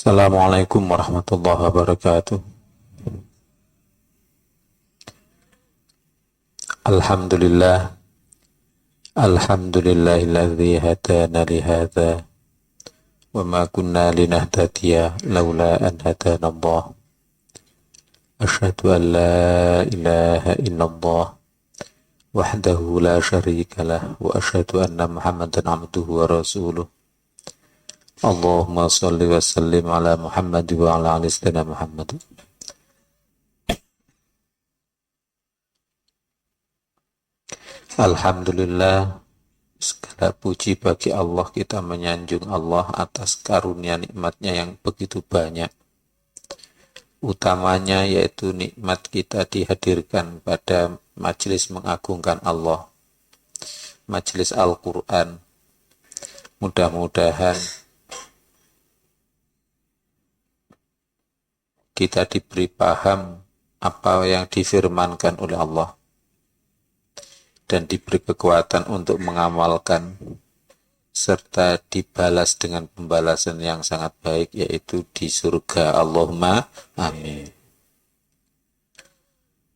Assalamualaikum warahmatullahi wabarakatuh. Alhamdulillah, alhamdulillahilladzi hadana lihadza wa ma kunna linahtadiya laula an hadana Allah. Asyhadu an la ilaha illallah wahdahu la syarika lah wa asyhadu anna Muhammadan abduhu wa rasuluh. Allahumma shalli wa sallim ala Muhammad wa ala ali sayyidina Muhammad. Alhamdulillah, segala puji bagi Allah, kita menyanjung Allah atas karunia nikmatnya yang begitu banyak. Utamanya yaitu nikmat kita dihadirkan pada majelis mengagungkan Allah, majelis Al-Quran. Mudah-mudahan kita diberi paham apa yang difirmankan oleh Allah dan diberi kekuatan untuk mengamalkan serta dibalas dengan pembalasan yang sangat baik, yaitu di surga. Allahumma amin.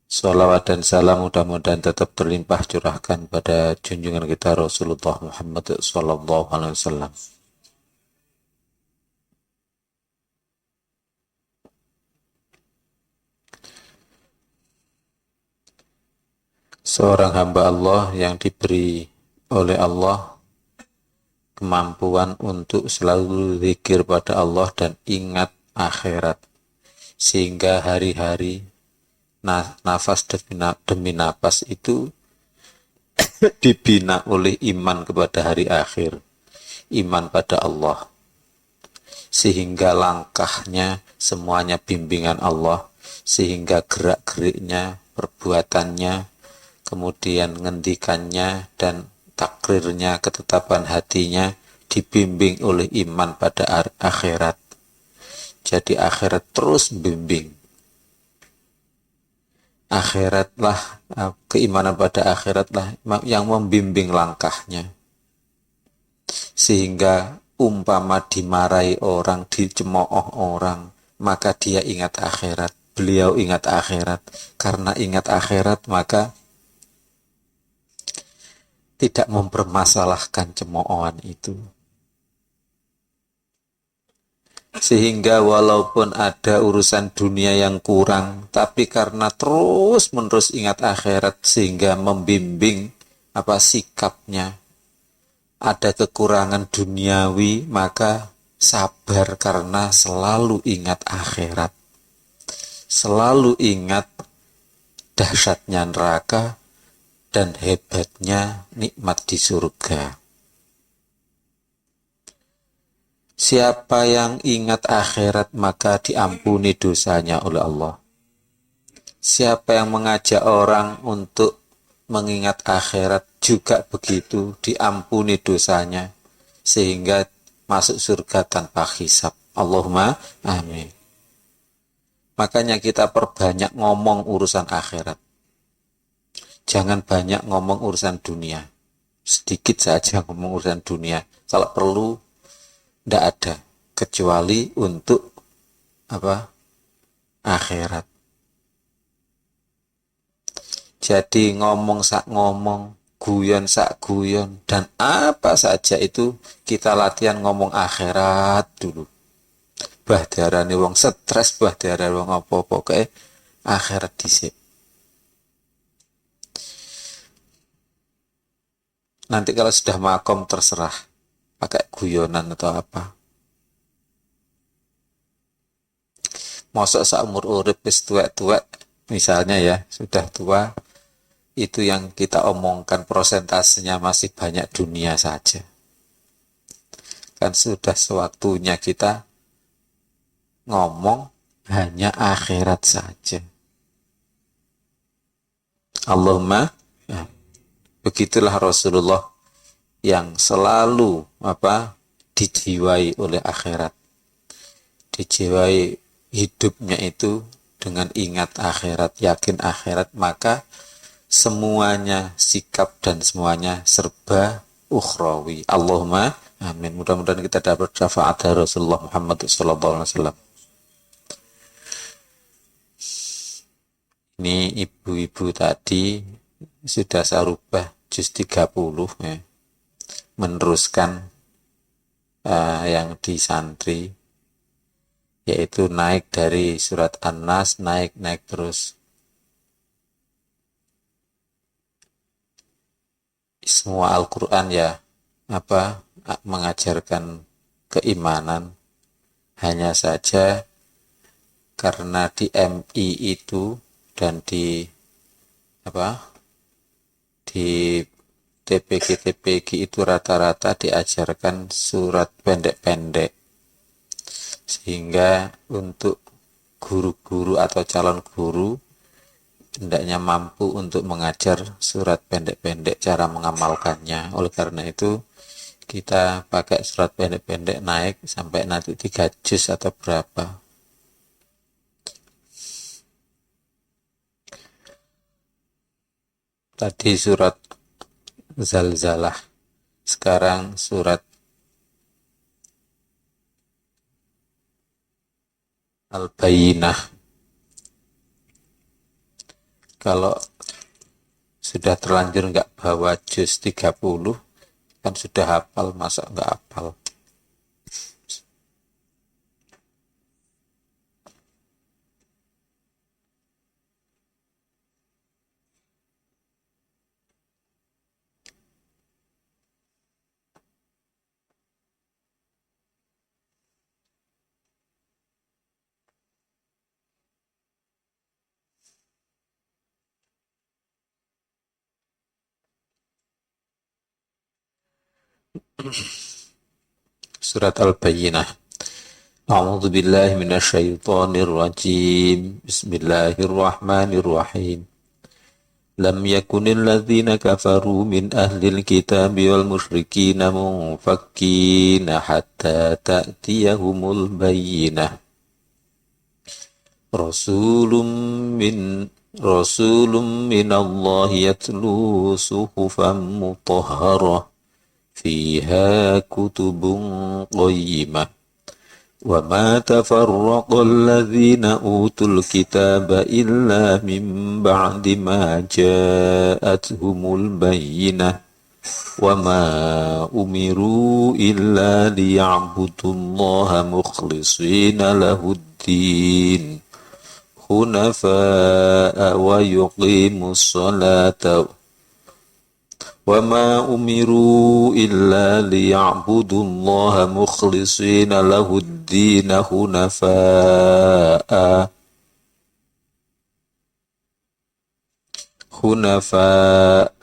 Salawat dan salam mudah-mudahan tetap terlimpah curahkan pada junjungan kita Rasulullah Muhammad sallallahu alaihi wasallam. Seorang hamba Allah yang diberi oleh Allah kemampuan untuk selalu zikir pada Allah dan ingat akhirat, sehingga hari-hari nafas demi nafas itu dibina oleh iman kepada hari akhir, iman pada Allah, sehingga langkahnya semuanya bimbingan Allah, sehingga gerak-geriknya, perbuatannya, kemudian ngendikannya dan takrirnya, ketetapan hatinya dibimbing oleh iman pada akhirat. Jadi akhirat terus bimbing. Akhiratlah, keimanan pada akhiratlah yang membimbing langkahnya. Sehingga umpama dimarahi orang, dicemooh orang, maka dia ingat akhirat. Beliau ingat akhirat. Karena ingat akhirat maka tidak mempermasalahkan cemoohan itu. Sehingga walaupun ada urusan dunia yang kurang, tapi karena terus-menerus ingat akhirat sehingga membimbing sikapnya. Ada kekurangan duniawi, maka sabar karena selalu ingat akhirat. Selalu ingat dahsyatnya neraka dan hebatnya nikmat di surga. Siapa yang ingat akhirat maka diampuni dosanya oleh Allah. Siapa yang mengajak orang untuk mengingat akhirat juga begitu, diampuni dosanya sehingga masuk surga tanpa hisab. Allahumma amin. Makanya kita perbanyak ngomong urusan akhirat. Jangan banyak ngomong urusan dunia. Sedikit saja ngomong urusan dunia. Kalau perlu, tidak ada. Kecuali untuk akhirat. Jadi ngomong sak ngomong, guyon sak guyon, dan apa saja itu kita latihan ngomong akhirat dulu. Bah diarani wong stres, bah diarani wong apa-apa, kayak akhirat dhisik. Nanti kalau sudah makom terserah pakai guyonan atau apa. Mosok seumur urip wis tuwek-tuwek misalnya ya, sudah tua, itu yang kita omongkan prosentasenya masih banyak dunia saja. Kan sudah sewaktunya kita ngomong hanya akhirat saja. Allahumma ya. Begitulah Rasulullah yang selalu dijiwai oleh akhirat. Dijiwai hidupnya itu dengan ingat akhirat, yakin akhirat, maka semuanya sikap dan semuanya serba ukhrawi. Allahumma amin. Mudah-mudahan kita dapat syafaat dari Rasulullah Muhammad SAW. Ini ibu-ibu tadi sudah saya rubah juz 30 ya. Meneruskan yang di santri, yaitu naik dari surat An-Nas, naik terus. Semua Al-Quran ya mengajarkan keimanan, hanya saja karena di MI itu dan di TPG itu rata-rata diajarkan surat pendek-pendek, sehingga untuk guru-guru atau calon guru hendaknya mampu untuk mengajar surat pendek-pendek, cara mengamalkannya. Oleh karena itu kita pakai surat pendek-pendek naik sampai nanti 3 juz atau berapa. Tadi surat Zalzalah, sekarang surat Al-Bayyinah. Kalau sudah terlanjur nggak bawa juz 30, kan sudah hafal, masa nggak hafal? Surat Al-Bayyinah. A'udzu billahi minasyaitonir rajim. Bismillahirrahmanirrahim. Lam yakunil ladzina kafaru min ahlil kitabi wal musyrikina munfakkina hatta ta'tiyahumul bayyinah. Rasulun minallahi yatlu suhufan mutahharah fiha kutubun qayyimah. Wa ma tafarraqa alladhina utul kitaba illa min ba'di ma ja'atuhumul bayyinah. Wa ma umiru illa liya'budullaha mukhlishina lahuddin hunafa'a wa yuqimus salata. وَمَا أُمِرُوا إِلَّا لِيَعْبُدُوا اللَّهَ مُخْلِصِينَ لَهُ الدِّينَ حُنَفَاءَ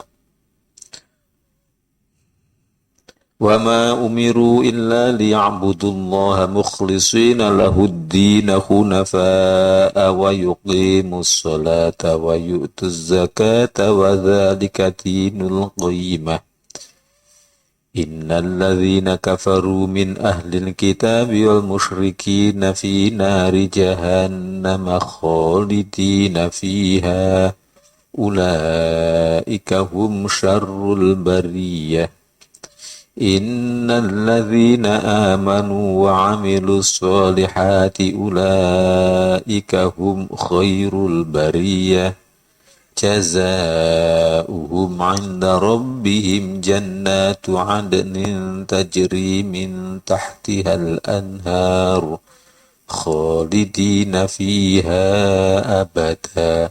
وَمَا أُمِرُوا إِلَّا لِيَعْبُدُوا اللَّهَ مُخْلِصِينَ لَهُ الدِّينَ حُنَفَاءَ وَيُقِيمُوا الصَّلَاةَ وَيُؤْتُوا الزَّكَاةَ وَذَلِكَ دِينُ الْقَيِّمَةِ. إِنَّ الَّذِينَ كَفَرُوا مِنْ أَهْلِ الْكِتَابِ وَالْمُشْرِكِينَ فِي نَارِ جَهَنَّمَ خَالِدِينَ فِيهَا أُولَئِكَ هُمْ شَرُّ الْبَرِيَّةِ. الذين آمنوا وعملوا الصالحات أولئك هم خير البرية جزاؤهم عند ربهم جنات عدن تجري من تحتها الأنهار خالدين فيها أبدا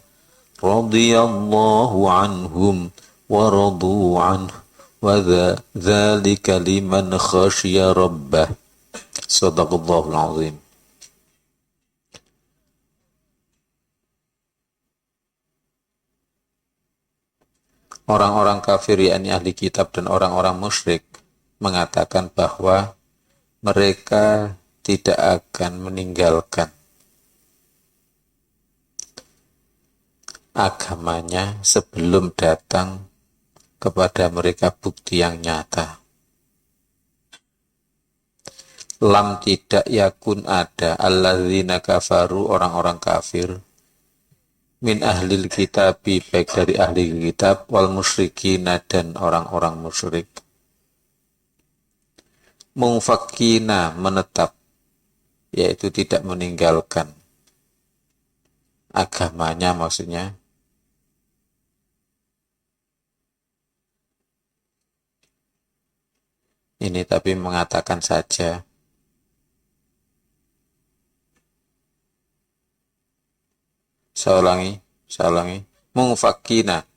رضي الله عنهم ورضوا عنه وَذَلِكَ لِمَنْ خَشِيَ رَبَّهُ. Shadaqallahul azim. Orang-orang kafir, yakni ahli kitab dan orang-orang musyrik, mengatakan bahwa mereka tidak akan meninggalkan agamanya sebelum datang kepada mereka bukti yang nyata. Lam tidak yakun ada alladzina kafaru, orang-orang kafir, min ahlil kitabi, baik dari ahli kitab, wal musyrikina dan orang-orang musyrik. Mungfakina menetap, yaitu tidak meninggalkan agamanya maksudnya. Ini tapi mengatakan saja. Saya ulangi. Mungfakina.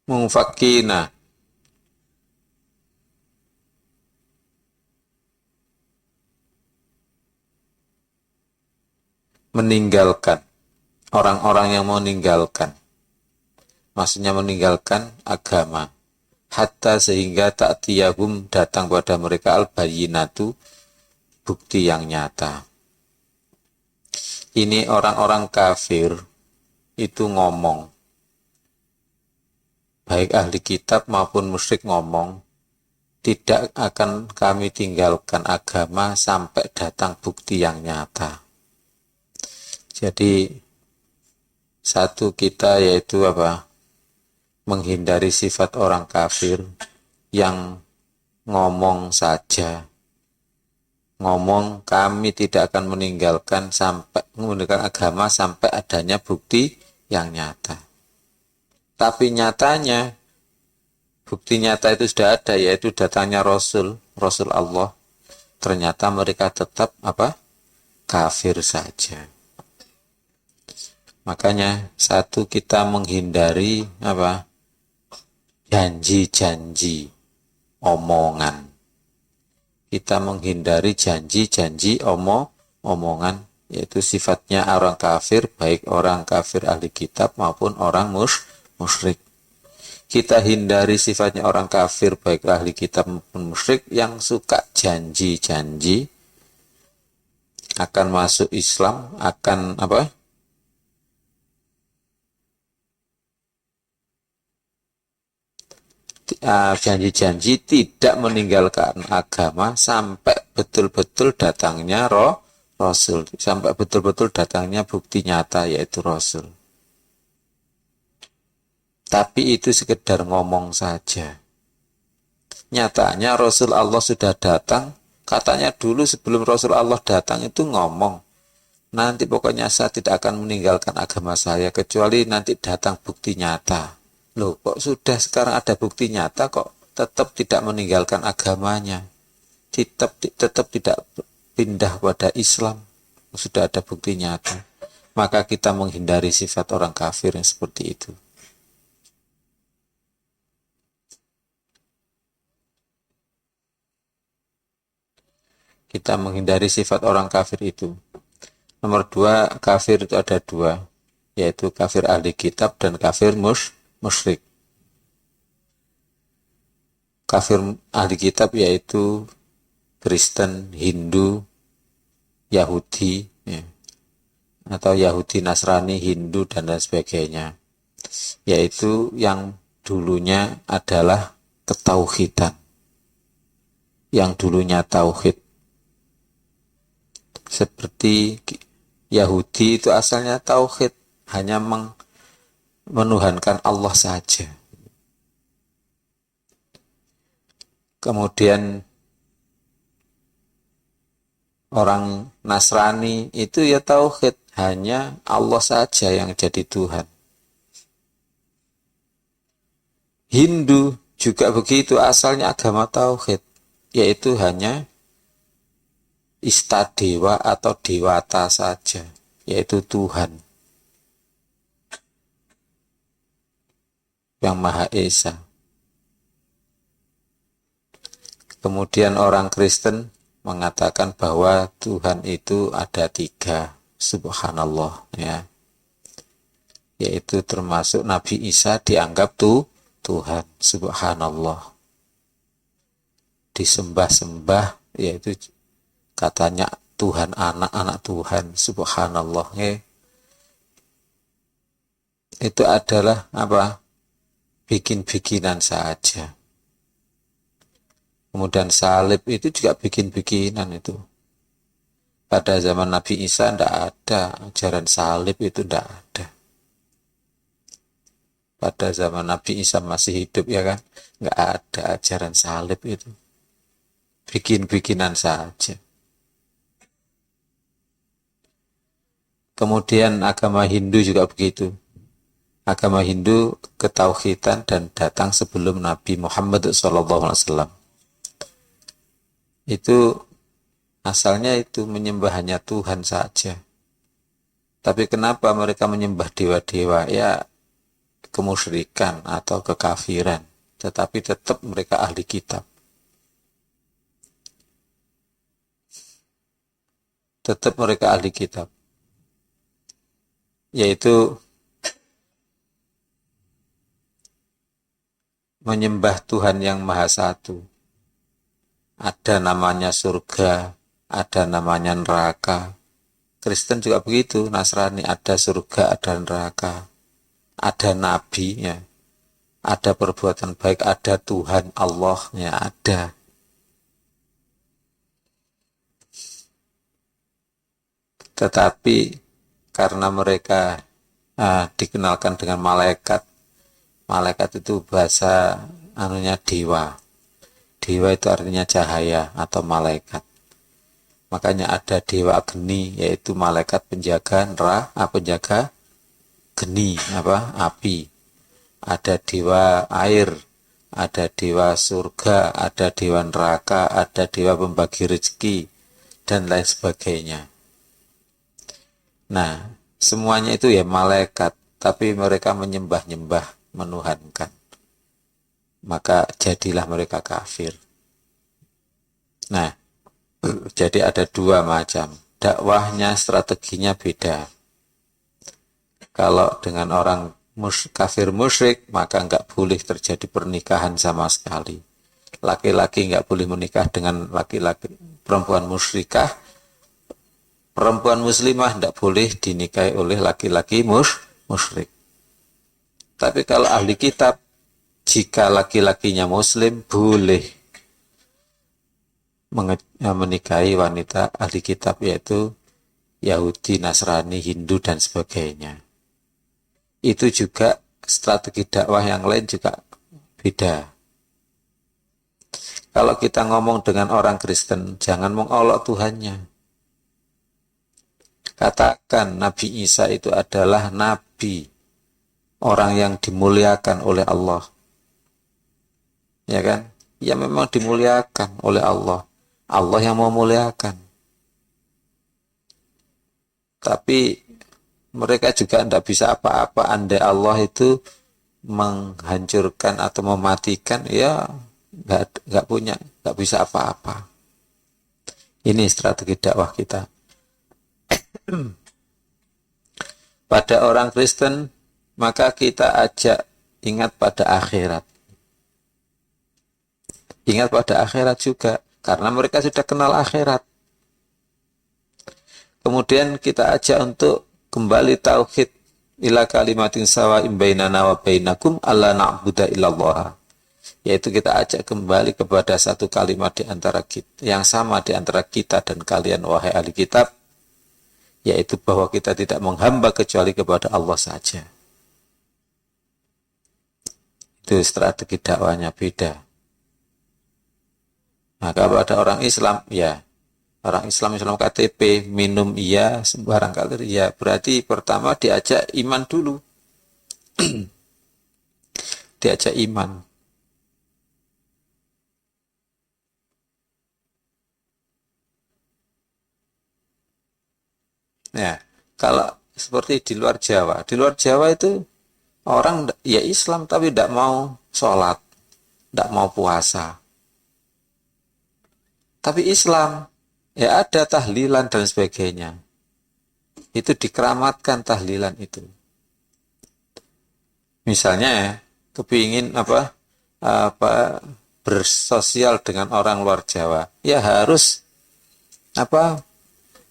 Mungfakina. Meninggalkan. Orang-orang yang meninggalkan. Maksudnya meninggalkan agama. Hatta sehingga ta'tiyahum datang pada mereka al-bayyinatu, bukti yang nyata. Ini orang-orang kafir itu ngomong, baik ahli kitab maupun musyrik ngomong, tidak akan kami tinggalkan agama sampai datang bukti yang nyata. Jadi satu kita yaitu apa? Menghindari sifat orang kafir yang ngomong saja. Ngomong kami tidak akan meninggalkan agama sampai adanya bukti yang nyata. Tapi nyatanya bukti nyata itu sudah ada, yaitu datangnya Rasul Allah. Ternyata mereka tetap kafir saja. Makanya satu kita menghindari janji-janji omongan. Kita menghindari janji-janji omongan, yaitu sifatnya orang kafir, baik orang kafir ahli kitab maupun orang musyrik. Kita hindari sifatnya orang kafir, baik ahli kitab maupun musyrik, yang suka janji-janji akan masuk Islam, akan janji-janji tidak meninggalkan agama sampai betul-betul datangnya Rasul, sampai betul-betul datangnya bukti nyata yaitu Rasul. Tapi itu sekedar ngomong saja. Nyatanya Rasul Allah sudah datang, katanya dulu sebelum Rasul Allah datang itu ngomong, nanti pokoknya saya tidak akan meninggalkan agama saya kecuali nanti datang bukti nyata. Loh, kok sudah sekarang ada bukti nyata kok tetap tidak meninggalkan agamanya, tetap tidak pindah pada Islam, sudah ada bukti nyata. Maka kita menghindari sifat orang kafir yang seperti itu. Kita menghindari sifat orang kafir itu. Nomor 2, kafir itu ada 2, yaitu kafir ahli kitab dan kafir musyrik. Kafir ahli kitab yaitu Kristen, Hindu, Yahudi, atau Yahudi, Nasrani, Hindu, dan lain sebagainya. Yaitu yang dulunya adalah ketauhidan. Yang dulunya tauhid. Seperti Yahudi itu asalnya tauhid, hanya menuhankan Allah saja. Kemudian orang Nasrani itu ya tauhid, hanya Allah saja yang jadi Tuhan. Hindu juga begitu, asalnya agama tauhid, yaitu hanya Istadewa atau Dewata saja, yaitu Tuhan yang Maha Esa. Kemudian orang Kristen mengatakan bahwa Tuhan itu ada 3, subhanallah, ya. Yaitu termasuk Nabi Isa dianggap Tuhan, subhanallah. Disembah-sembah, yaitu katanya Tuhan, anak Tuhan, subhanallah. Itu adalah bikin-bikinan saja. Kemudian salib itu juga bikin-bikinan itu. Pada zaman Nabi Isa tidak ada ajaran salib, itu tidak ada. Pada zaman Nabi Isa masih hidup ya kan, nggak ada ajaran salib itu. Bikin-bikinan saja. Kemudian agama Hindu juga begitu. Agama Hindu ketauhidan dan datang sebelum Nabi Muhammad SAW. Itu asalnya itu menyembah hanya Tuhan saja. Tapi kenapa mereka menyembah dewa-dewa? Ya kemusyrikan atau kekafiran. Tetapi tetap mereka ahli kitab. Tetap mereka ahli kitab. Yaitu menyembah Tuhan yang Maha Satu. Ada namanya surga, ada namanya neraka. Kristen juga begitu, Nasrani ada surga, ada neraka. Ada nabinya, ada perbuatan baik, ada Tuhan Allahnya, ada. Tetapi karena mereka dikenalkan dengan malaikat, malaikat itu bahasa dewa. Dewa itu artinya cahaya atau malaikat. Makanya ada dewa Agni, yaitu malaikat penjaga penjaga geni, api. Ada dewa air, ada dewa surga, ada dewa neraka, ada dewa pembagi rezeki, dan lain sebagainya. Nah, semuanya itu ya malaikat, tapi mereka menyembah-nyembah, menuhankan. Maka jadilah mereka kafir. Nah, jadi ada dua macam. Dakwahnya, strateginya beda. Kalau dengan orang kafir musyrik, maka enggak boleh terjadi pernikahan sama sekali. Laki-laki enggak boleh menikah dengan laki-laki perempuan musyrikah. Perempuan muslimah enggak boleh dinikahi oleh laki-laki musyrik. Tapi kalau ahli kitab, jika laki-lakinya muslim, boleh menikahi wanita ahli kitab, yaitu Yahudi, Nasrani, Hindu, dan sebagainya. Itu juga strategi dakwah yang lain juga beda. Kalau kita ngomong dengan orang Kristen, jangan mengolok Tuhannya. Katakan Nabi Isa itu adalah nabi, orang yang dimuliakan oleh Allah. Ya kan? Ya memang dimuliakan oleh Allah. Allah yang memuliakan. Tapi mereka juga tidak bisa apa-apa andai Allah itu menghancurkan atau mematikan, ya nggak bisa apa-apa. Ini strategi dakwah kita. Pada orang Kristen, maka kita ajak ingat pada akhirat. Ingat pada akhirat juga, karena mereka sudah kenal akhirat. Kemudian kita ajak untuk kembali tauhid, ila kalimatin sawa'im bainana wa bainakum alla na'budu illallah. Yaitu kita ajak kembali kepada satu kalimat di antara kita, yang sama di antara kita dan kalian wahai ahli kitab, yaitu bahwa kita tidak menghamba kecuali kepada Allah saja. Itu strategi dakwahnya beda. Maka pada orang Islam, ya orang Islam KTP, minum iya, sembarang kali iya. Berarti pertama diajak iman dulu. Diajak iman. Ya, kalau seperti di luar Jawa itu orang ya Islam tapi tidak mau sholat, tidak mau puasa. Tapi Islam, ya ada tahlilan dan sebagainya. Itu dikeramatkan tahlilan itu. Misalnya ya, kepingin bersosial dengan orang luar Jawa, ya harus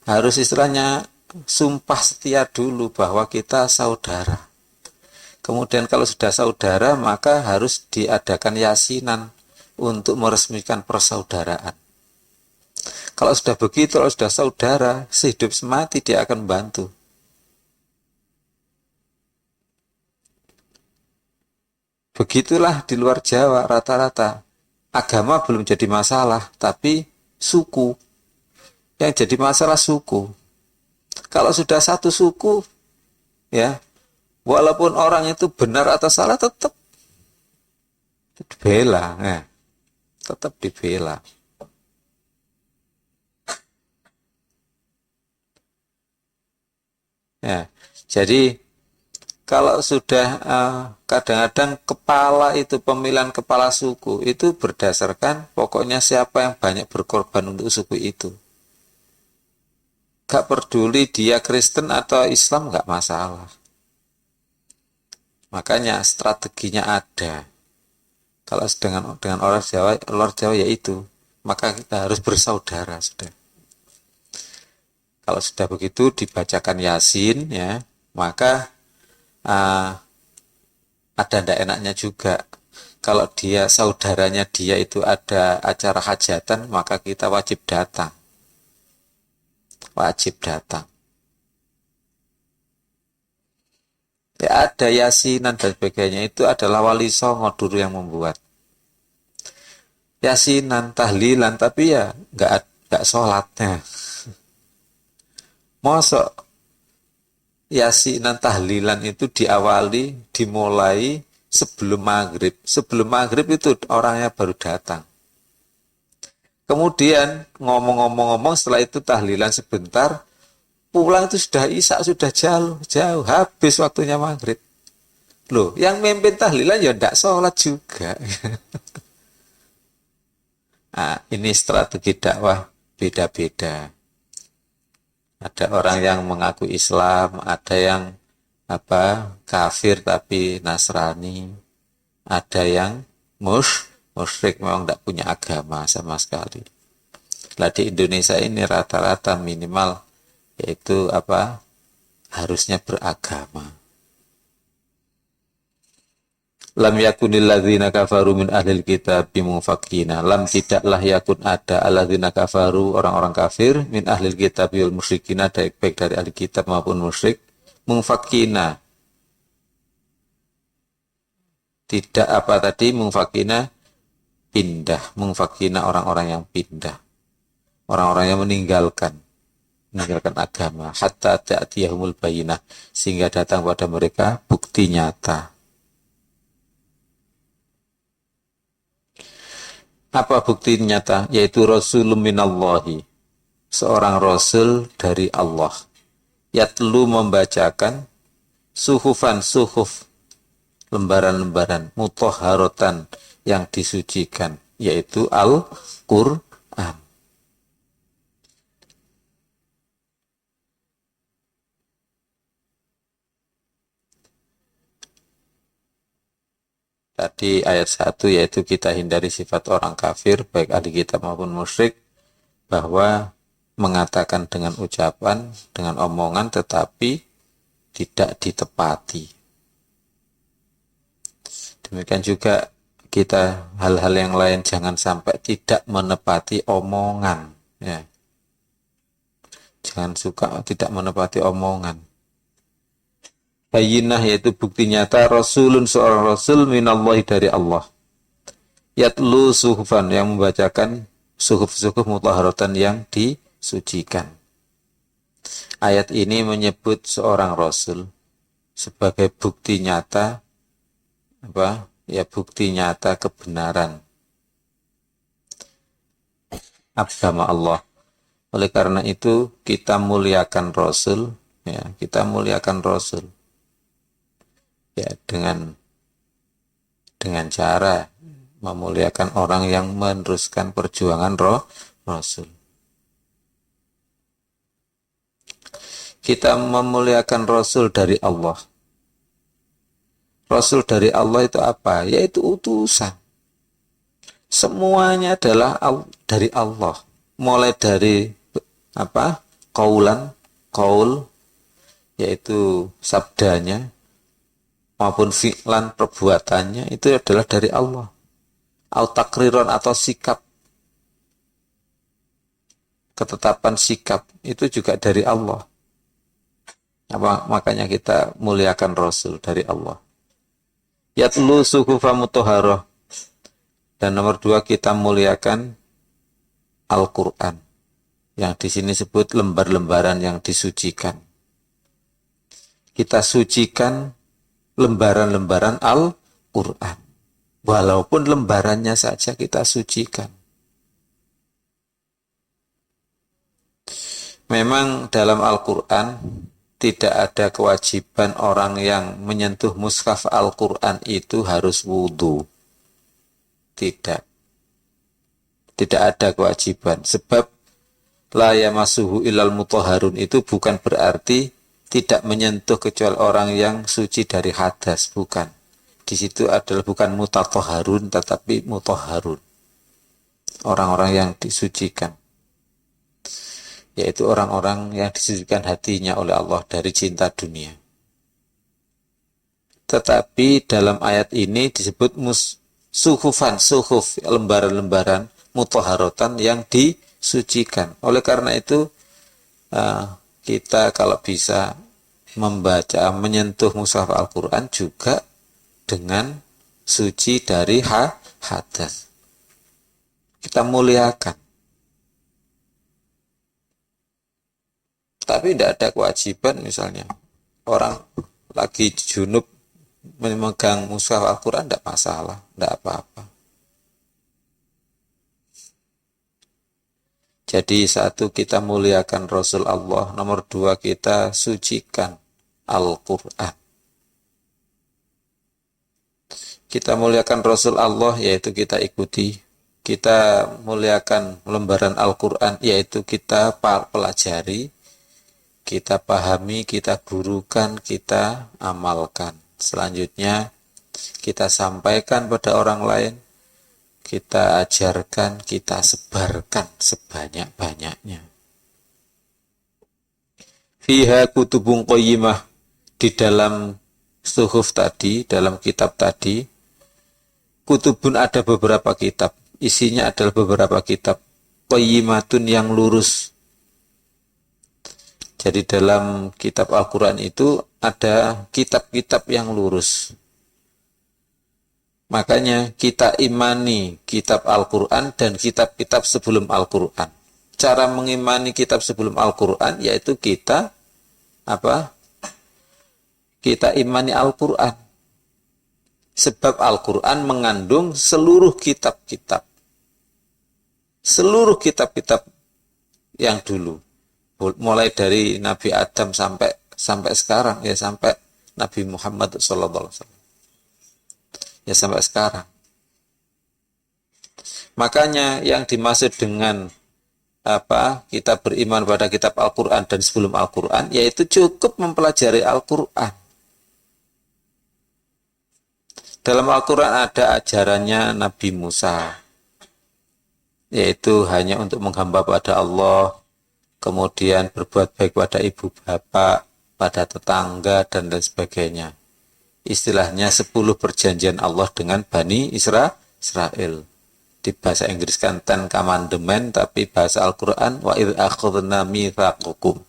harus istilahnya sumpah setia dulu bahwa kita saudara. Kemudian kalau sudah saudara, maka harus diadakan yasinan untuk meresmikan persaudaraan. Kalau sudah begitu, kalau sudah saudara, sehidup semati dia akan bantu. Begitulah di luar Jawa rata-rata. Agama belum jadi masalah, tapi suku. Yang jadi masalah suku. Kalau sudah satu suku, ya, walaupun orang itu benar atau salah, tetap dibela, ya. Tetap dibela. Ya, jadi kalau sudah kadang-kadang kepala itu pemilihan kepala suku itu berdasarkan pokoknya siapa yang banyak berkorban untuk suku itu. Gak peduli dia Kristen atau Islam, gak masalah. Makanya strateginya ada. Kalau dengan orang Jawa yaitu, maka kita harus bersaudara sudah. Kalau sudah begitu dibacakan Yasin, ya, maka ada ndak enaknya juga. Kalau dia saudaranya dia itu ada acara hajatan, maka kita wajib datang. Wajib datang. Ya, ada yasinan dan sebagainya, itu adalah Wali Songo dulu yang membuat. Yasinan, tahlilan, tapi ya nggak sholatnya. Mosok yasinan tahlilan itu dimulai sebelum maghrib. Sebelum maghrib itu orangnya baru datang. Kemudian ngomong-ngomong setelah itu tahlilan sebentar, pulang itu sudah isya, sudah jauh, habis waktunya maghrib. Loh, yang memimpin tahlilan ya tidak sholat juga. Nah, ini strategi dakwah beda-beda. Ada orang yang mengaku Islam, ada yang kafir tapi Nasrani, ada yang musyrik memang tidak punya agama sama sekali. Lah di Indonesia ini rata-rata minimal yaitu harusnya beragama. Lam yakunil ladzina kafaru min ahlil kitab bimunfakina. Lam tidaklah yakun ada alladzina kafaru orang-orang kafir min ahlil kitab wal musyrikina, baik dari ahli kitab maupun musyrik, munfakina. Tidak munfakina pindah, munfakina orang-orang yang pindah. Orang-orang yang meninggalkan agama hatta ta'tiyahumul bayyinah, sehingga datang pada mereka bukti nyata. Apa bukti nyata? Yaitu Rasulun minallahi, seorang Rasul dari Allah. Yatlu membacakan suhuf, lembaran-lembaran, mutahharatan yang disucikan, yaitu Al-Quran. Tadi ayat 1 yaitu kita hindari sifat orang kafir baik ahli kitab maupun musyrik, bahwa mengatakan dengan ucapan, dengan omongan tetapi tidak ditepati. Demikian juga kita hal-hal yang lain jangan sampai tidak menepati omongan, ya. Jangan suka tidak menepati omongan. Bayyinah yaitu bukti nyata, Rasulun seorang Rasul minallahi dari Allah. Yatlu suhufan yang membacakan suhuf-suhuf mutahharatan yang disucikan. Ayat ini menyebut seorang Rasul sebagai bukti nyata bukti nyata kebenaran agama Allah. Oleh karena itu kita muliakan Rasul, ya, kita muliakan Rasul. Ya, dengan cara memuliakan orang yang meneruskan perjuangan Rasul. Kita memuliakan Rasul dari Allah. Rasul dari Allah itu apa? Yaitu utusan. Semuanya adalah dari Allah. Mulai dari qaul, yaitu sabdanya, maupun fi'lan perbuatannya itu adalah dari Allah. au takriron atau sikap, ketetapan sikap itu juga dari Allah. Makanya kita muliakan Rasul dari Allah. Yatlu suhufa mutahharah. Dan nomor 2 kita muliakan Al-Quran, yang di sini sebut lembar-lembaran yang disucikan. Kita sucikan lembaran-lembaran Al-Quran, walaupun lembarannya saja kita sucikan. Memang dalam Al-Quran tidak ada kewajiban orang yang menyentuh mushaf Al-Quran itu harus wudhu. Tidak ada kewajiban. Sebab la yamassuhu illal mutahharun itu bukan berarti tidak menyentuh kecuali orang yang suci dari hadas, bukan. Di situ adalah bukan mutatahharun tetapi mutahharun. Orang-orang yang disucikan, yaitu orang-orang yang disucikan hatinya oleh Allah dari cinta dunia. Tetapi dalam ayat ini disebut suhuf, lembaran-lembaran mutahharatan yang disucikan. Oleh karena itu kita kalau bisa membaca, menyentuh mushaf Al-Quran juga dengan suci dari hadas. Kita muliakan. Tapi tidak ada kewajiban, misalnya orang lagi junub memegang mushaf Al-Quran, tidak masalah, tidak apa-apa. Jadi 1 kita muliakan Rasul Allah, nomor 2 kita sucikan Al-Quran. Kita muliakan Rasul Allah yaitu kita ikuti, kita muliakan lembaran Al-Quran yaitu kita pelajari, kita pahami, kita gurukan, kita amalkan. Selanjutnya kita sampaikan pada orang lain, kita ajarkan, kita sebarkan sebanyak-banyaknya. Fiha kutubun qayyimah, di dalam suhuf tadi, dalam kitab tadi, kutubun ada beberapa kitab, isinya adalah beberapa kitab, qayyimatun yang lurus. Jadi dalam kitab Al-Quran itu ada kitab-kitab yang lurus. Makanya kita imani kitab Al-Quran dan kitab-kitab sebelum Al-Quran. Cara mengimani kitab sebelum Al-Quran yaitu kita Kita imani Al-Quran. Sebab Al-Quran mengandung seluruh kitab-kitab. Seluruh kitab-kitab yang dulu. Mulai dari Nabi Adam sampai sekarang, ya sampai Nabi Muhammad SAW. Ya sampai sekarang. Makanya yang dimaksud dengan kita beriman pada kitab Al-Quran dan sebelum Al-Quran, yaitu cukup mempelajari Al-Quran. Dalam Al-Quran ada ajarannya Nabi Musa, yaitu hanya untuk menghamba pada Allah, kemudian berbuat baik pada ibu bapak, pada tetangga, dan lain sebagainya. Istilahnya 10 perjanjian Allah dengan Bani Israel. Di bahasa Inggris kan 10 commandment, tapi bahasa Al-Quran wa idh akhadna mitsaqakum.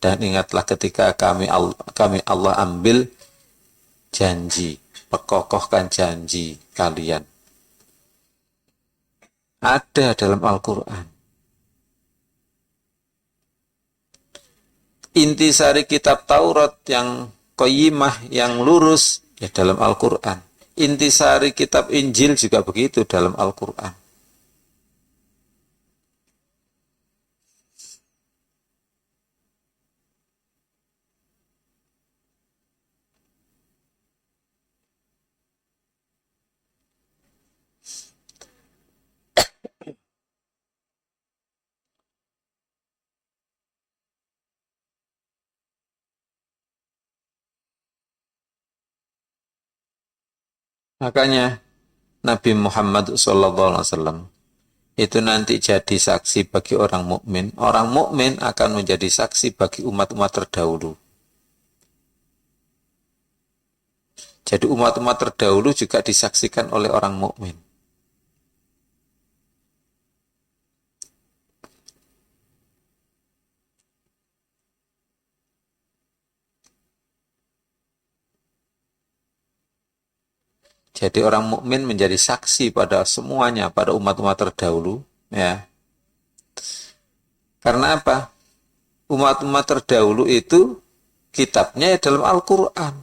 Dan ingatlah ketika kami Allah ambil janji, perkokohkan janji kalian. Ada dalam Al-Quran. Intisari kitab Taurat yang qayyimah, yang lurus, ya dalam Al-Quran. Intisari kitab Injil juga begitu dalam Al-Quran. Makanya Nabi Muhammad SAW itu nanti jadi saksi bagi orang mukmin. Orang mukmin akan menjadi saksi bagi umat-umat terdahulu. Jadi umat-umat terdahulu juga disaksikan oleh orang mukmin. Jadi orang mukmin menjadi saksi pada semuanya, pada umat-umat terdahulu, ya. Karena apa? Umat-umat terdahulu itu kitabnya ya dalam Al-Quran.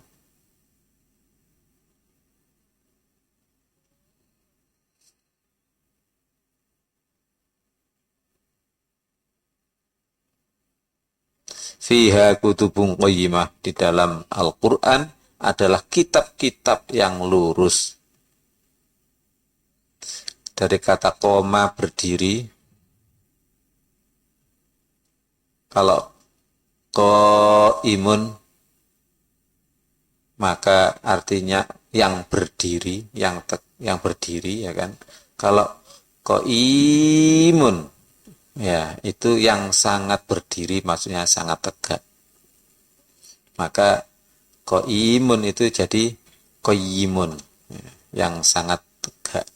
Fiha kutubun qayyimah, di dalam Al-Quran adalah kitab-kitab yang lurus. Dari kata koma, berdiri. Kalau qaimun maka artinya yang berdiri, yang berdiri, ya kan. Kalau qaimun, ya itu yang sangat berdiri, maksudnya sangat tegak. Maka qaimun itu jadi qayyimun, yang sangat tegak,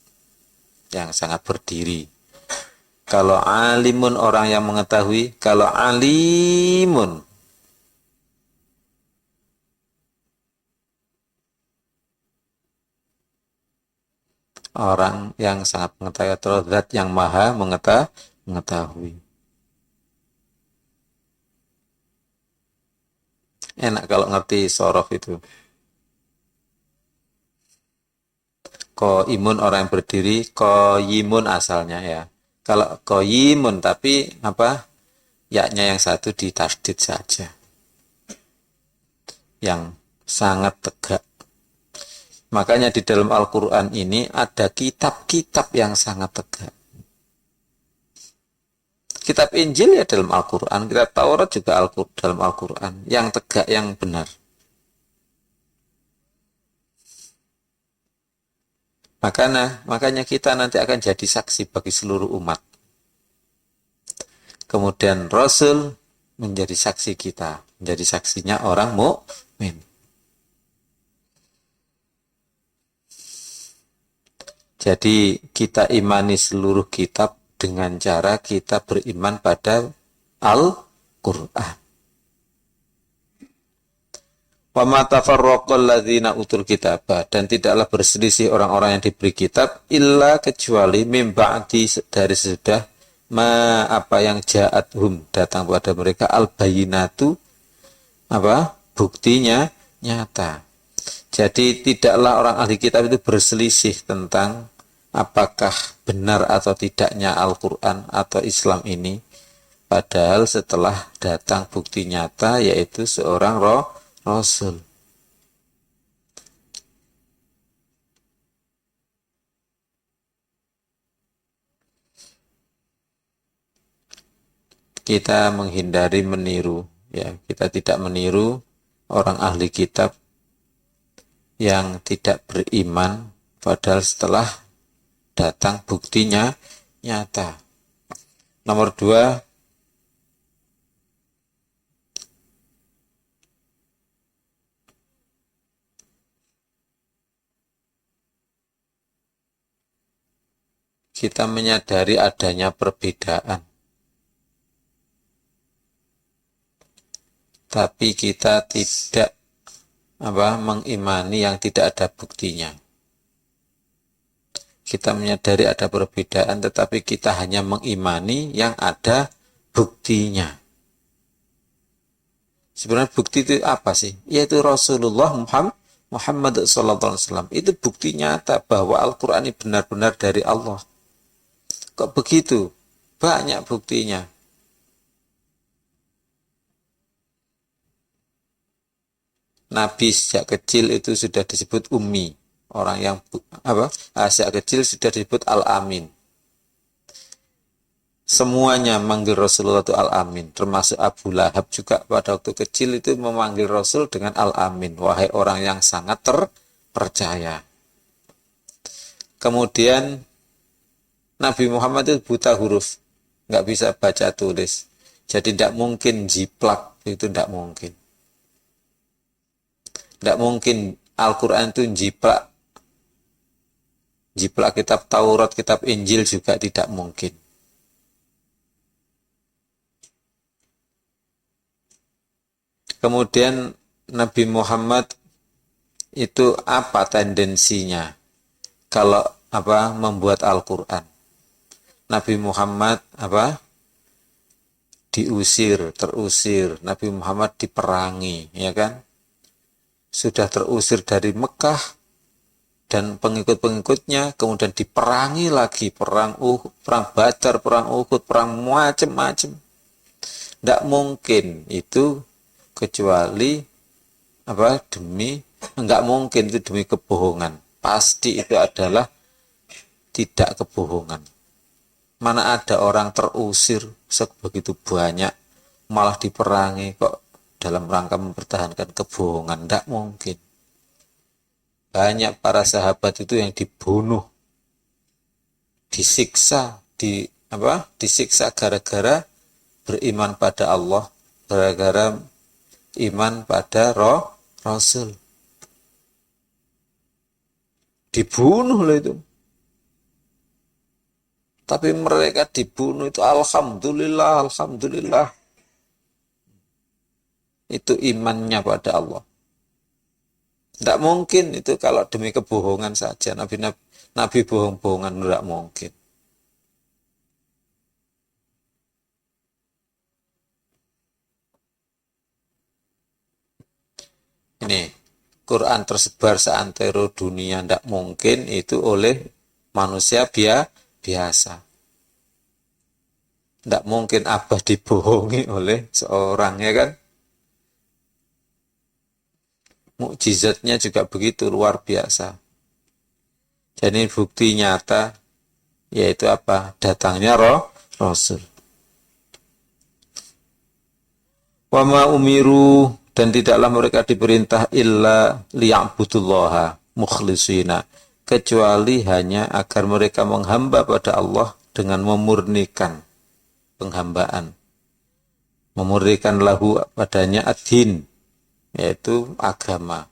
yang sangat berdiri. Kalau alimun orang yang mengetahui, kalau alimun orang yang sangat mengetahui, atau zat yang maha mengetahui. Enak kalau ngerti sorof itu. Qaimun orang yang berdiri, qayyimun asalnya ya. Kalau qayyimun tapi apa? Yaknya yang satu ditasdid saja. Yang sangat tegak. Makanya di dalam Al-Quran ini ada kitab-kitab yang sangat tegak. Kitab Injil ya dalam Al-Quran, kitab Taurat juga dalam Al-Quran, yang tegak, yang benar. Makanya kita nanti akan jadi saksi bagi seluruh umat. Kemudian Rasul menjadi saksi kita, menjadi saksinya orang mukmin. Jadi kita imani seluruh kitab dengan cara kita beriman pada Al-Quran. Wa ma tafarraqal ladzina utul kitaba, dan tidaklah berselisih orang-orang yang diberi kitab illa kecuali mim ba'di, dari sesudah ma apa yang ja'athum datang pada mereka al-bayyinatu apa buktinya nyata. Jadi tidaklah orang ahli kitab itu berselisih tentang apakah benar atau tidaknya Al-Quran atau Islam ini, padahal setelah datang bukti nyata yaitu seorang Rasul. Kita menghindari meniru, ya, kita tidak meniru orang ahli kitab yang tidak beriman padahal setelah datang buktinya nyata. Nomor 2, kita menyadari adanya perbedaan, tapi kita tidak mengimani yang tidak ada buktinya. Kita menyadari ada perbedaan, tetapi kita hanya mengimani yang ada buktinya. Sebenarnya bukti itu apa sih? Yaitu Rasulullah Muhammad SAW. Itu bukti nyata bahwa Al-Quran ini benar-benar dari Allah. Kok begitu? Banyak buktinya. Nabi sejak kecil itu sudah disebut ummi. Orang yang sejak kecil sudah disebut Al-Amin. Semuanya manggil Rasulullah itu Al-Amin. Termasuk Abu Lahab juga pada waktu kecil itu memanggil Rasul dengan Al-Amin. Wahai orang yang sangat terpercaya. Kemudian Nabi Muhammad itu buta huruf. Nggak bisa baca tulis. Jadi tidak mungkin jiplak. Itu tidak mungkin. Tidak mungkin Al-Quran itu jiplak kitab Taurat, kitab Injil juga tidak mungkin. Kemudian Nabi Muhammad itu apa tendensinya? kalau membuat Al-Quran. Nabi Muhammad terusir. Nabi Muhammad diperangi, ya kan? Sudah terusir dari Mekah dan pengikut-pengikutnya, kemudian diperangi lagi, perang Badar, perang Uhud, perang macam-macam. Tidak mungkin itu kecuali enggak mungkin itu demi kebohongan. Pasti itu adalah tidak kebohongan. Mana ada orang terusir sebegitu banyak malah diperangi kok dalam rangka mempertahankan kebohongan? Tidak mungkin. Banyak para sahabat itu yang dibunuh, disiksa, disiksa gara-gara beriman pada Allah, gara-gara iman pada Rasul. Dibunuh loh itu. Tapi mereka dibunuh itu alhamdulillah. Itu imannya pada Allah. Tidak mungkin itu kalau demi kebohongan saja. Nabi bohong-bohongan, tidak mungkin. Ini Quran tersebar seantero dunia, tidak mungkin itu oleh manusia biasa. Tidak mungkin Abah dibohongi oleh seorang, ya kan? Mukjizatnya juga begitu luar biasa. Jadi bukti nyata yaitu datangnya Rasul. Wa ma umiru, dan tidaklah mereka diperintah illa liya'budullaha mukhlisina, kecuali hanya agar mereka menghamba pada Allah dengan memurnikan penghambaan. Memurnikan lahu padanya ad-din, yaitu agama.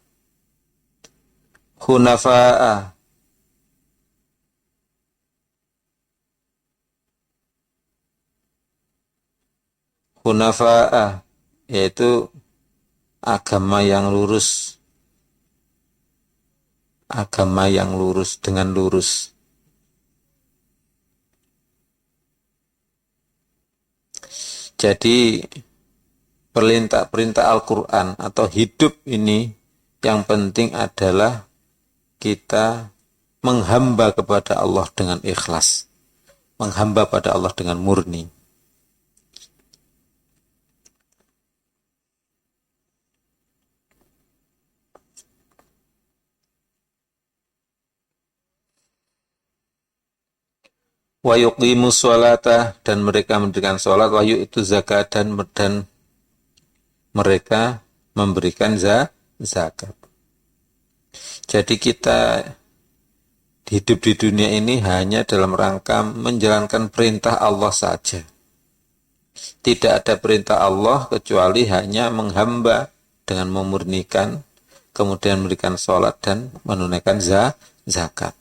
Hunafa'a, yaitu agama yang lurus. Agama yang lurus, dengan lurus. Jadi perintah Al-Quran atau hidup ini yang penting adalah kita menghamba kepada Allah dengan ikhlas, menghamba pada Allah dengan murni. Wa yuqimus sholata, dan mereka mendirikan sholat, wa yu'tu zakat, dan mereka memberikan zakat. Jadi kita hidup di dunia ini hanya dalam rangka menjalankan perintah Allah saja. Tidak ada perintah Allah kecuali hanya menghamba dengan memurnikan, kemudian memberikan sholat dan menunaikan zakat.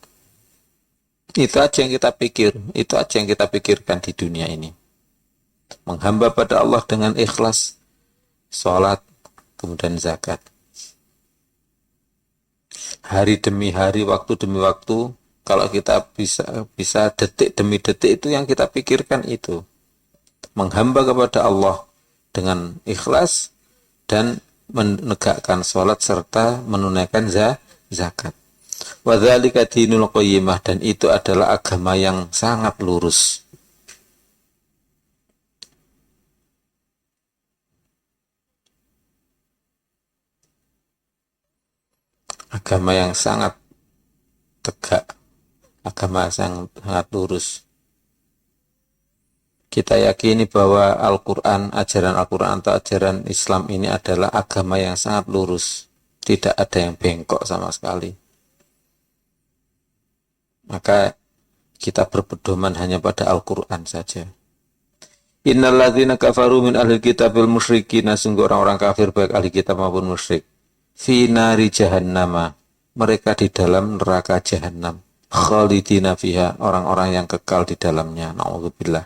Itu aja yang kita pikirkan di dunia ini. Menghamba pada Allah dengan ikhlas, sholat, kemudian zakat. Hari demi hari, waktu demi waktu, kalau kita bisa detik demi detik, itu yang kita pikirkan itu. Menghamba kepada Allah dengan ikhlas dan menegakkan sholat serta menunaikan zakat. Wa dzalika dinul qayyimah, dan itu adalah agama yang sangat lurus. Agama yang sangat tegak, agama yang sangat lurus. Kita yakini bahwa ajaran Al-Quran atau ajaran Islam ini adalah agama yang sangat lurus. Tidak ada yang bengkok sama sekali. Maka kita berpedoman hanya pada Al-Quran saja. Innal ladzina kafaru min ahli kitabil musyrikin, sungguh orang-orang kafir baik ahli kitab maupun musyrik, fi nari jahannama, mereka di dalam neraka jahannam, khalidina fiha, orang-orang yang kekal di dalamnya. Na'udzubillah.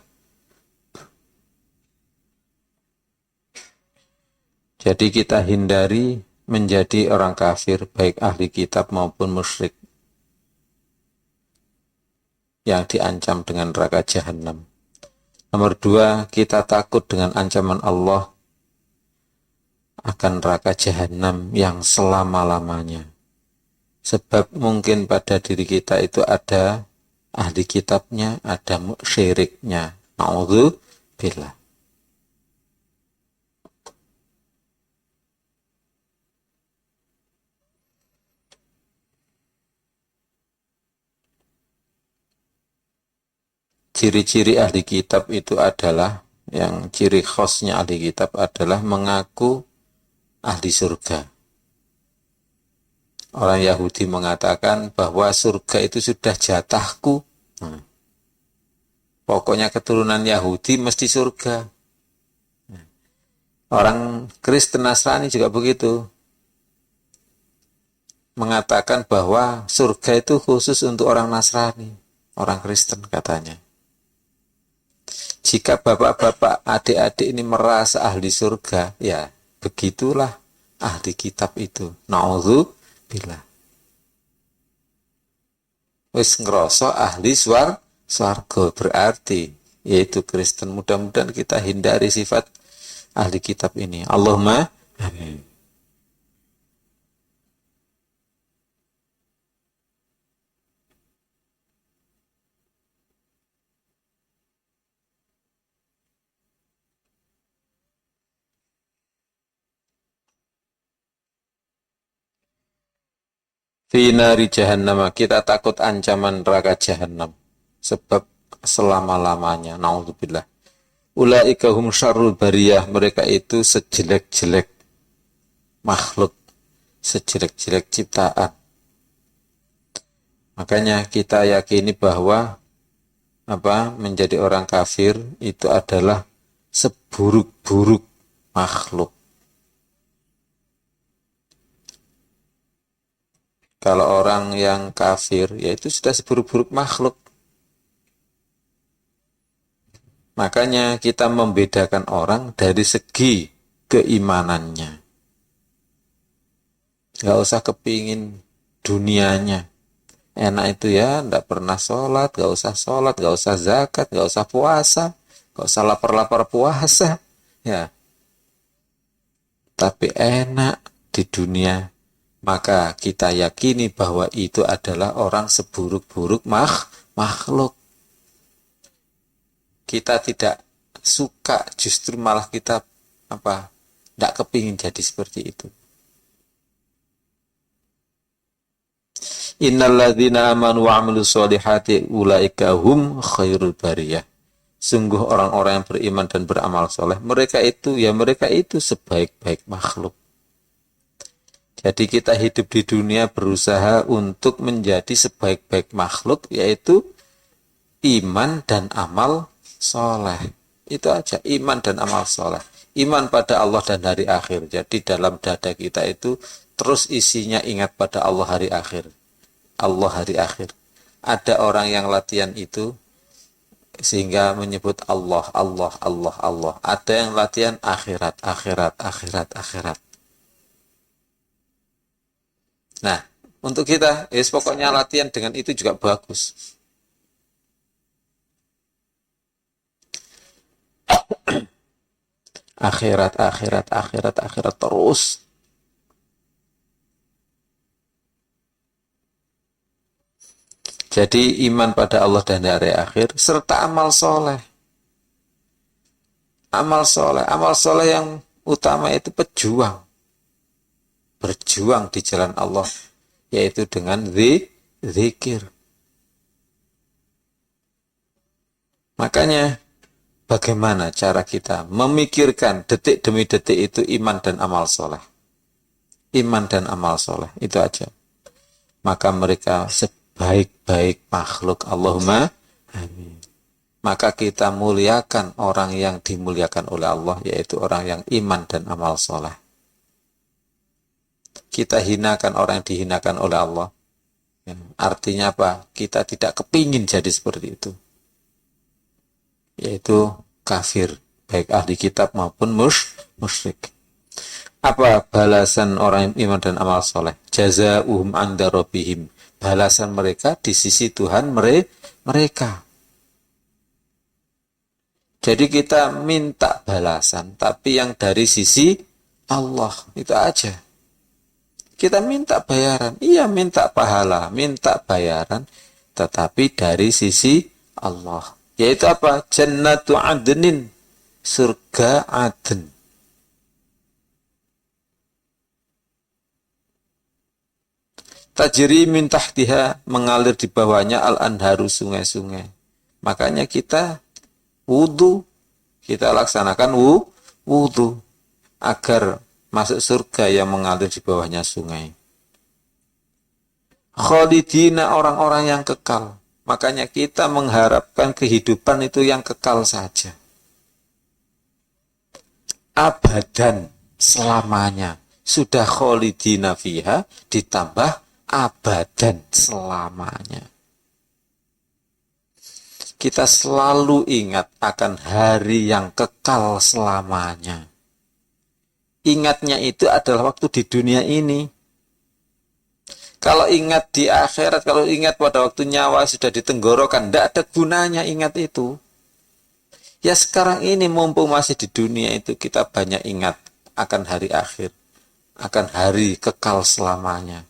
Jadi kita hindari menjadi orang kafir baik ahli kitab maupun musyrik. yang diancam dengan neraka jahanam. Nomor 2, kita takut dengan ancaman Allah akan neraka jahanam yang selama-lamanya. Sebab mungkin pada diri kita itu ada ahli kitabnya, ada syiriknya. Na'udzubillah. Ciri-ciri ahli kitab itu adalah, yang ciri khasnya ahli kitab adalah mengaku ahli surga. Orang Yahudi mengatakan bahwa surga itu sudah jatahku. Pokoknya keturunan Yahudi mesti surga. Orang Kristen Nasrani juga begitu. Mengatakan bahwa surga itu khusus untuk orang Nasrani, orang Kristen katanya. Jika bapak-bapak, adik-adik ini merasa ahli surga, ya begitulah ahli kitab itu. Na'udzubillah. Wis ngerasa ahli swarga berarti yaitu Kristen. Mudah-mudahan kita hindari sifat ahli kitab ini. Allahumma amin. Fi nari jahannam, kita takut ancaman neraka jahanam sebab selama-lamanya. Naudzubillah. Ulaika hum syarrul bariyah, mereka itu sejelek-jelek makhluk, sejelek-jelek ciptaan. Makanya kita yakini bahwa menjadi orang kafir itu adalah seburuk-buruk makhluk. Kalau orang yang kafir, yaitu sudah seburuk-buruk makhluk. Makanya kita membedakan orang dari segi keimanannya. Gak usah kepingin dunianya. Enak itu ya, gak pernah sholat, gak usah zakat, gak usah puasa, gak usah lapar-lapar puasa. Ya. Tapi enak di dunia. Maka kita yakini bahwa itu adalah orang seburuk-buruk makhluk. Kita tidak suka, justru malah kita tidak kepingin jadi seperti itu. Innalladzina amanu wa 'amilus sholihati ulaika hum khairul bariyah. Sungguh orang-orang yang beriman dan beramal soleh, mereka itu sebaik-baik makhluk. Jadi kita hidup di dunia berusaha untuk menjadi sebaik-baik makhluk, yaitu iman dan amal soleh. Itu aja, iman dan amal soleh. Iman pada Allah dan hari akhir. Jadi dalam dada kita itu terus isinya ingat pada Allah hari akhir. Allah hari akhir. Ada orang yang latihan itu sehingga menyebut Allah, Allah, Allah, Allah. Ada yang latihan akhirat, akhirat, akhirat, akhirat. Nah, untuk kita, pokoknya latihan dengan itu juga bagus. Akhirat, akhirat, akhirat, akhirat terus. Jadi iman pada Allah dan hari akhir serta amal soleh. Amal soleh yang utama itu pejuang. Berjuang di jalan Allah, yaitu dengan zikir. Makanya bagaimana cara kita memikirkan detik demi detik itu iman dan amal soleh. Iman dan amal soleh, itu aja. Maka mereka sebaik-baik makhluk. Allahumma amin. Maka kita muliakan orang yang dimuliakan oleh Allah, yaitu orang yang iman dan amal soleh. Kita hinakan orang yang dihinakan oleh Allah. Artinya apa? Kita tidak kepingin jadi seperti itu. Yaitu kafir, baik ahli kitab maupun musyrik. Apa balasan orang yang iman dan amal soleh? Jazaa'uhum 'inda rabbihim balasan mereka di sisi Tuhan mereka. Jadi kita minta balasan, tapi yang dari sisi Allah, itu aja. Kita minta bayaran, iya minta pahala, minta bayaran, tetapi dari sisi Allah. Yaitu apa? Jannatu adnin, surga Aden. Tajri min tahtiha, mengalir di bawahnya al-anharu, sungai-sungai. Makanya kita wudu, kita laksanakan wudu agar masuk surga yang mengalir di bawahnya sungai. Khalidina, orang-orang yang kekal. Makanya kita mengharapkan kehidupan itu yang kekal saja. Abadan, selamanya. Sudah khalidina fiha ditambah abadan, selamanya. Kita selalu ingat akan hari yang kekal selamanya. Ingatnya itu adalah waktu di dunia ini. Kalau ingat di akhirat, kalau ingat pada waktu nyawa sudah di tenggorokan, tidak ada gunanya ingat itu. Ya sekarang ini mumpung masih di dunia itu, kita banyak ingat akan hari akhir, akan hari kekal selamanya.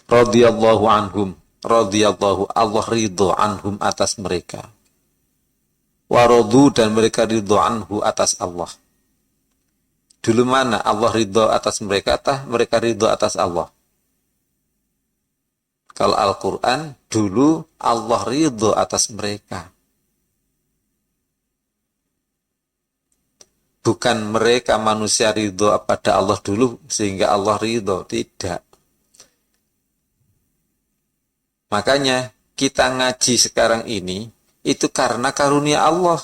Radhiyallahu anhum, radhiyallahu, Allah ridho anhum, atas mereka. Waradu, dan mereka ridho anhu, atas Allah. Dulu mana Allah ridho atas mereka, atau mereka ridho atas Allah? Kalau Al-Quran, dulu Allah ridho atas mereka. Bukan mereka manusia ridho pada Allah dulu sehingga Allah ridho, tidak. Makanya kita ngaji sekarang ini itu karena karunia Allah.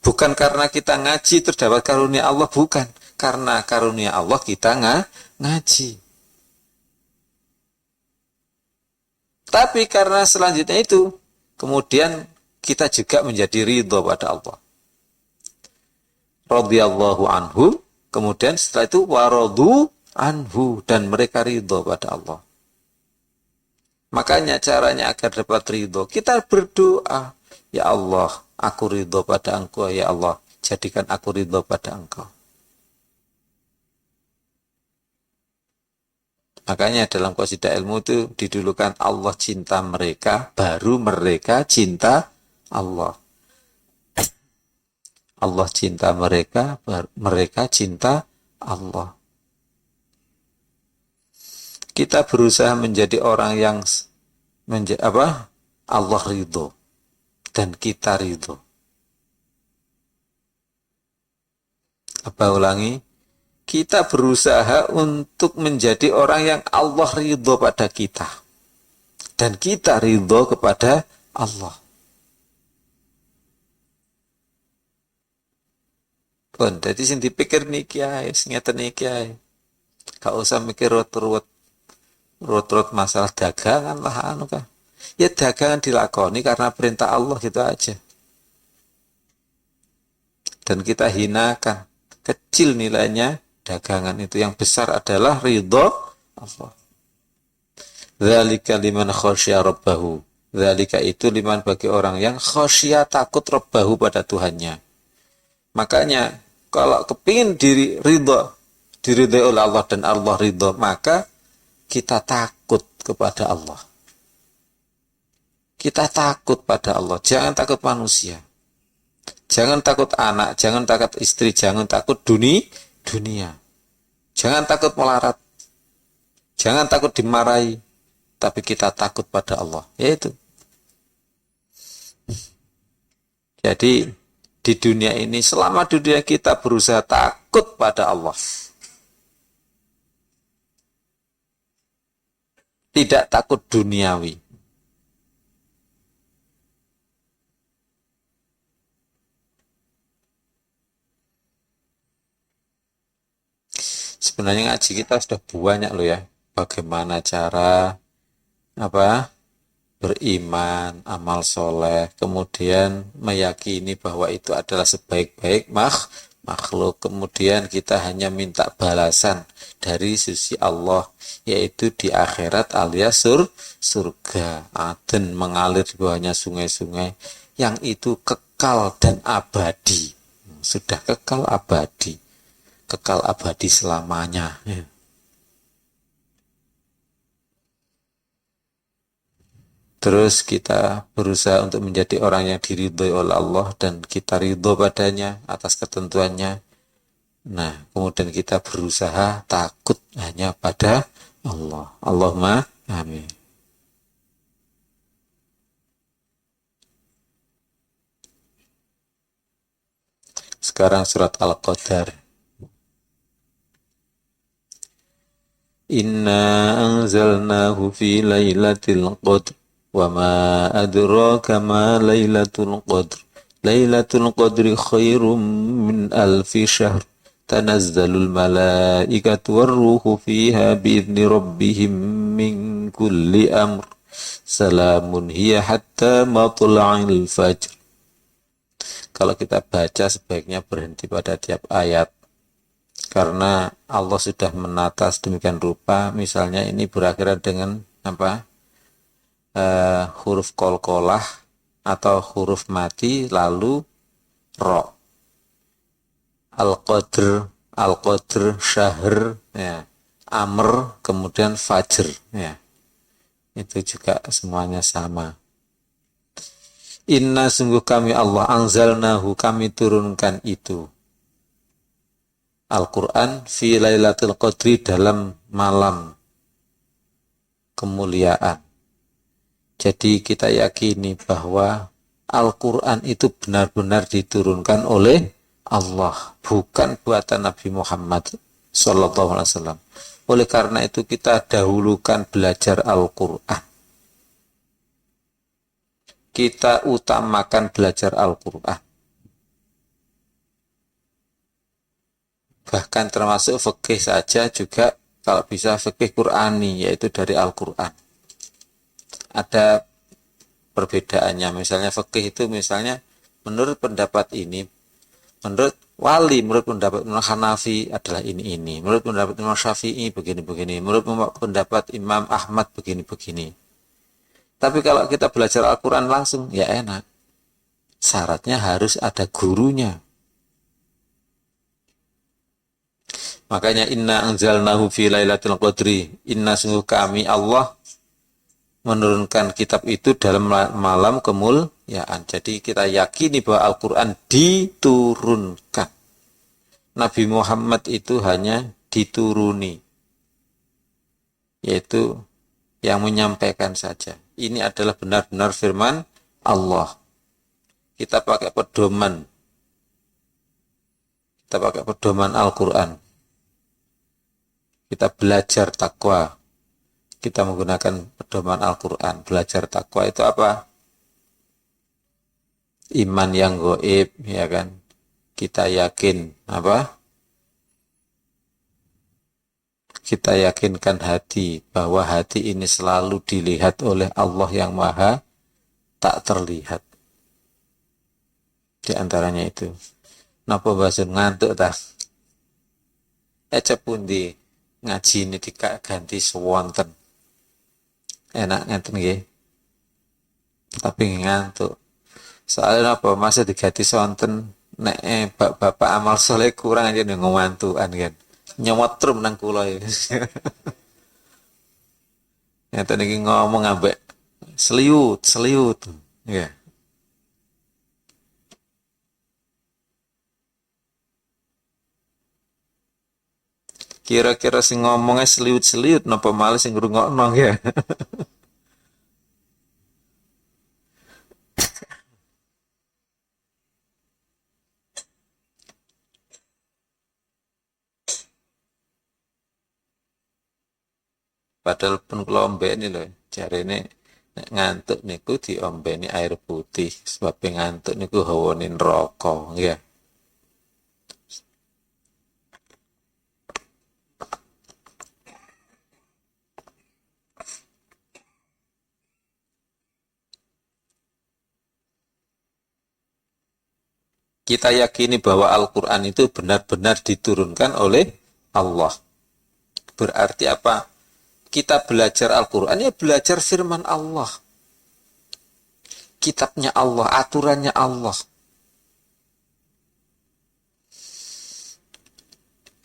Bukan karena kita ngaji terus dapat karunia Allah, bukan. Karena karunia Allah kita ngaji. Tapi karena selanjutnya itu, kemudian kita juga menjadi ridho pada Allah. Radhiyallahu anhu, kemudian setelah itu waradu anhu, dan mereka ridho pada Allah. Makanya caranya agar dapat ridho, kita berdoa, ya Allah, aku ridho pada Engkau, ya Allah, jadikan aku ridho pada Engkau. Makanya dalam qasidah ilmu itu didulukan Allah cinta mereka, baru mereka cinta Allah. Allah cinta mereka, mereka cinta Allah. Kita berusaha menjadi orang yang Allah ridho dan kita ridho. Apa ulangi? Kita berusaha untuk menjadi orang yang Allah ridho pada kita dan kita ridho kepada Allah. Pun, jadi sing dipikir niki ae, ngeten niki ae. Gak usah mikir rut-rut masalah dagangan lah kan. Ya dagangan dilakoni karena perintah Allah, gitu aja. Dan kita hinakan, kecil nilainya dagangan itu, yang besar adalah ridho Allah. Dzalika liman khasyya rabbahu. Dzalika itu liman, bagi orang yang khasyya, takut rabbahu, pada Tuhannya. Makanya kalau kepingin diridhoi oleh Allah dan Allah ridho, maka kita takut kepada Allah. Kita takut pada Allah, jangan takut manusia. Jangan takut anak, jangan takut istri, jangan takut dunia. Jangan takut melarat. Jangan takut dimarahi, tapi kita takut pada Allah. Yaitu. Jadi di dunia ini, selama dunia kita berusaha takut pada Allah. Tidak takut duniawi. Sebenarnya ngaji kita sudah banyak loh ya. Bagaimana cara beriman, amal soleh, kemudian meyakini bahwa itu adalah sebaik-baik makhluk. Kemudian kita hanya minta balasan dari sisi Allah, yaitu di akhirat alias surga. Aden mengalir di bawahnya sungai-sungai yang itu kekal dan abadi. Sudah kekal abadi selamanya. Terus kita berusaha untuk menjadi orang yang diridhoi oleh Allah dan kita ridho padanya atas ketentuannya. Nah, kemudian kita berusaha takut hanya pada Allah. Allahumma amin. Sekarang surat Al-Qadar. Inna anzalnahu fi lailatul qadr wa ma adraka ma lailatul qadr. Lailatul qadri khairum min alfi syahr. Tanazzalul malaikatu warruhu fiha biidzni rabbihim min kulli amr. Salamun hiya hatta matla'il fajr. Kalau kita baca sebaiknya berhenti pada tiap ayat. Karena Allah sudah menata sedemikian rupa, misalnya ini berakhiran dengan apa? Huruf qalqalah atau huruf mati lalu ro. Al-qadr, syahr, ya. Amr, kemudian fajr, ya. Itu juga semuanya sama. Inna sungguh kami Allah anzalnahu kami turunkan itu. Al-Quran fi lailatul qadri dalam malam kemuliaan. Jadi kita yakini bahwa Al-Quran itu benar-benar diturunkan oleh Allah, bukan buatan Nabi Muhammad SAW. Oleh karena itu kita dahulukan belajar Al-Quran. Kita utamakan belajar Al-Quran. Bahkan termasuk fikih saja juga kalau bisa fikih Qur'ani, yaitu dari Al-Quran. Ada perbedaannya, misalnya fikih itu misalnya menurut pendapat ini, menurut wali, menurut pendapat Imam Hanafi adalah ini, menurut pendapat Imam Syafi'i begini-begini, menurut pendapat Imam Ahmad begini-begini. Tapi kalau kita belajar Al-Quran langsung, ya enak. Syaratnya harus ada gurunya. Makanya inna anzalnahu fi lailatul qadri. Inna sungguh kami Allah menurunkan kitab itu dalam malam kemuliaan. Jadi kita yakini bahwa Al-Quran diturunkan. Nabi Muhammad itu hanya dituruni. Yaitu yang menyampaikan saja. Ini adalah benar-benar firman Allah. Kita pakai pedoman. Kita pakai pedoman Al-Quran. Kita belajar takwa. Kita menggunakan pedoman Al-Quran. Belajar takwa itu apa? Iman yang gaib, ya kan? Kita yakin apa? Kita yakinkan hati bahwa hati ini selalu dilihat oleh Allah yang Maha tak terlihat. Di antaranya itu. Napa bahasa ngantuk ta? Pundi ngaji ini diganti sewonten. Enak ngenten nggih. Tapi ngantuk. Soalnya apa masa diganti sewonten nek bapak amal soleh kurang aja ning ngantukan kan. Nyewotrum nang kula ya. Ngenten iki ngomong ambek seliut. Ya. Kira-kira sing ngomongnya seliut napa malah sing ngrungokno ya. Padahal pun kula ombeni lho, jarene nek ngantuk niku diombeni air putih sebab ngantuk niku hawane neraka ya. Kita yakini bahwa Al-Quran itu benar-benar diturunkan oleh Allah. Berarti apa? Kita belajar Al-Quran, ya belajar firman Allah. Kitabnya Allah, aturannya Allah.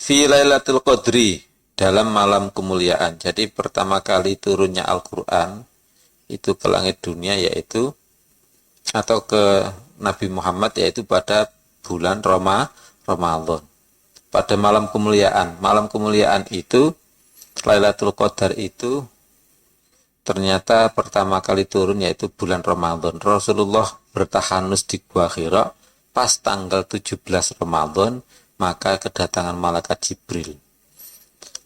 Fi Lailatul Qadri, dalam malam kemuliaan. Jadi pertama kali turunnya Al-Quran itu ke langit dunia, yaitu atau ke Nabi Muhammad, yaitu pada bulan Ramadan. Pada malam kemuliaan. Malam kemuliaan itu, Lailatul Qadar itu ternyata pertama kali turun yaitu bulan Ramadan. Rasulullah bertahanus di Gua Hira pas tanggal 17 Ramadan, maka kedatangan malaikat Jibril.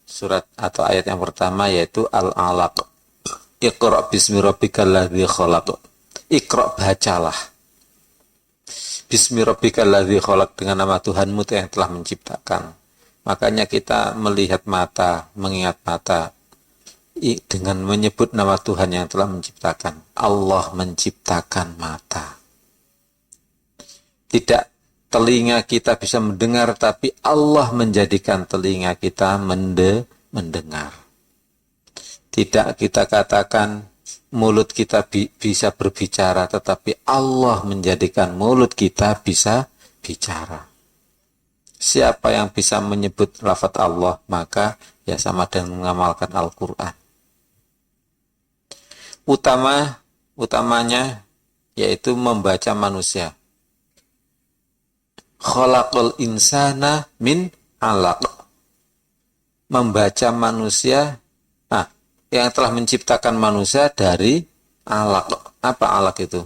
Surat atau ayat yang pertama yaitu Al-Alaq. Iqra bismi rabbikal ladzi khalaq. Iqra, bacalah. Bismi rabbikal ladzi khalaq, dengan nama Tuhanmu yang telah menciptakan. Makanya kita melihat mata, mengingat mata dengan menyebut nama Tuhan yang telah menciptakan. Allah menciptakan mata. Tidak telinga kita bisa mendengar, tapi Allah menjadikan telinga kita mendengar. Tidak kita katakan mulut kita bisa berbicara, tetapi Allah menjadikan mulut kita bisa bicara. Siapa yang bisa menyebut lafaz Allah, maka ya sama dengan mengamalkan Al-Quran. Utamanya yaitu membaca manusia. Khalaqal insana min alaq. Membaca manusia, yang telah menciptakan manusia dari alaq. Apa alaq itu?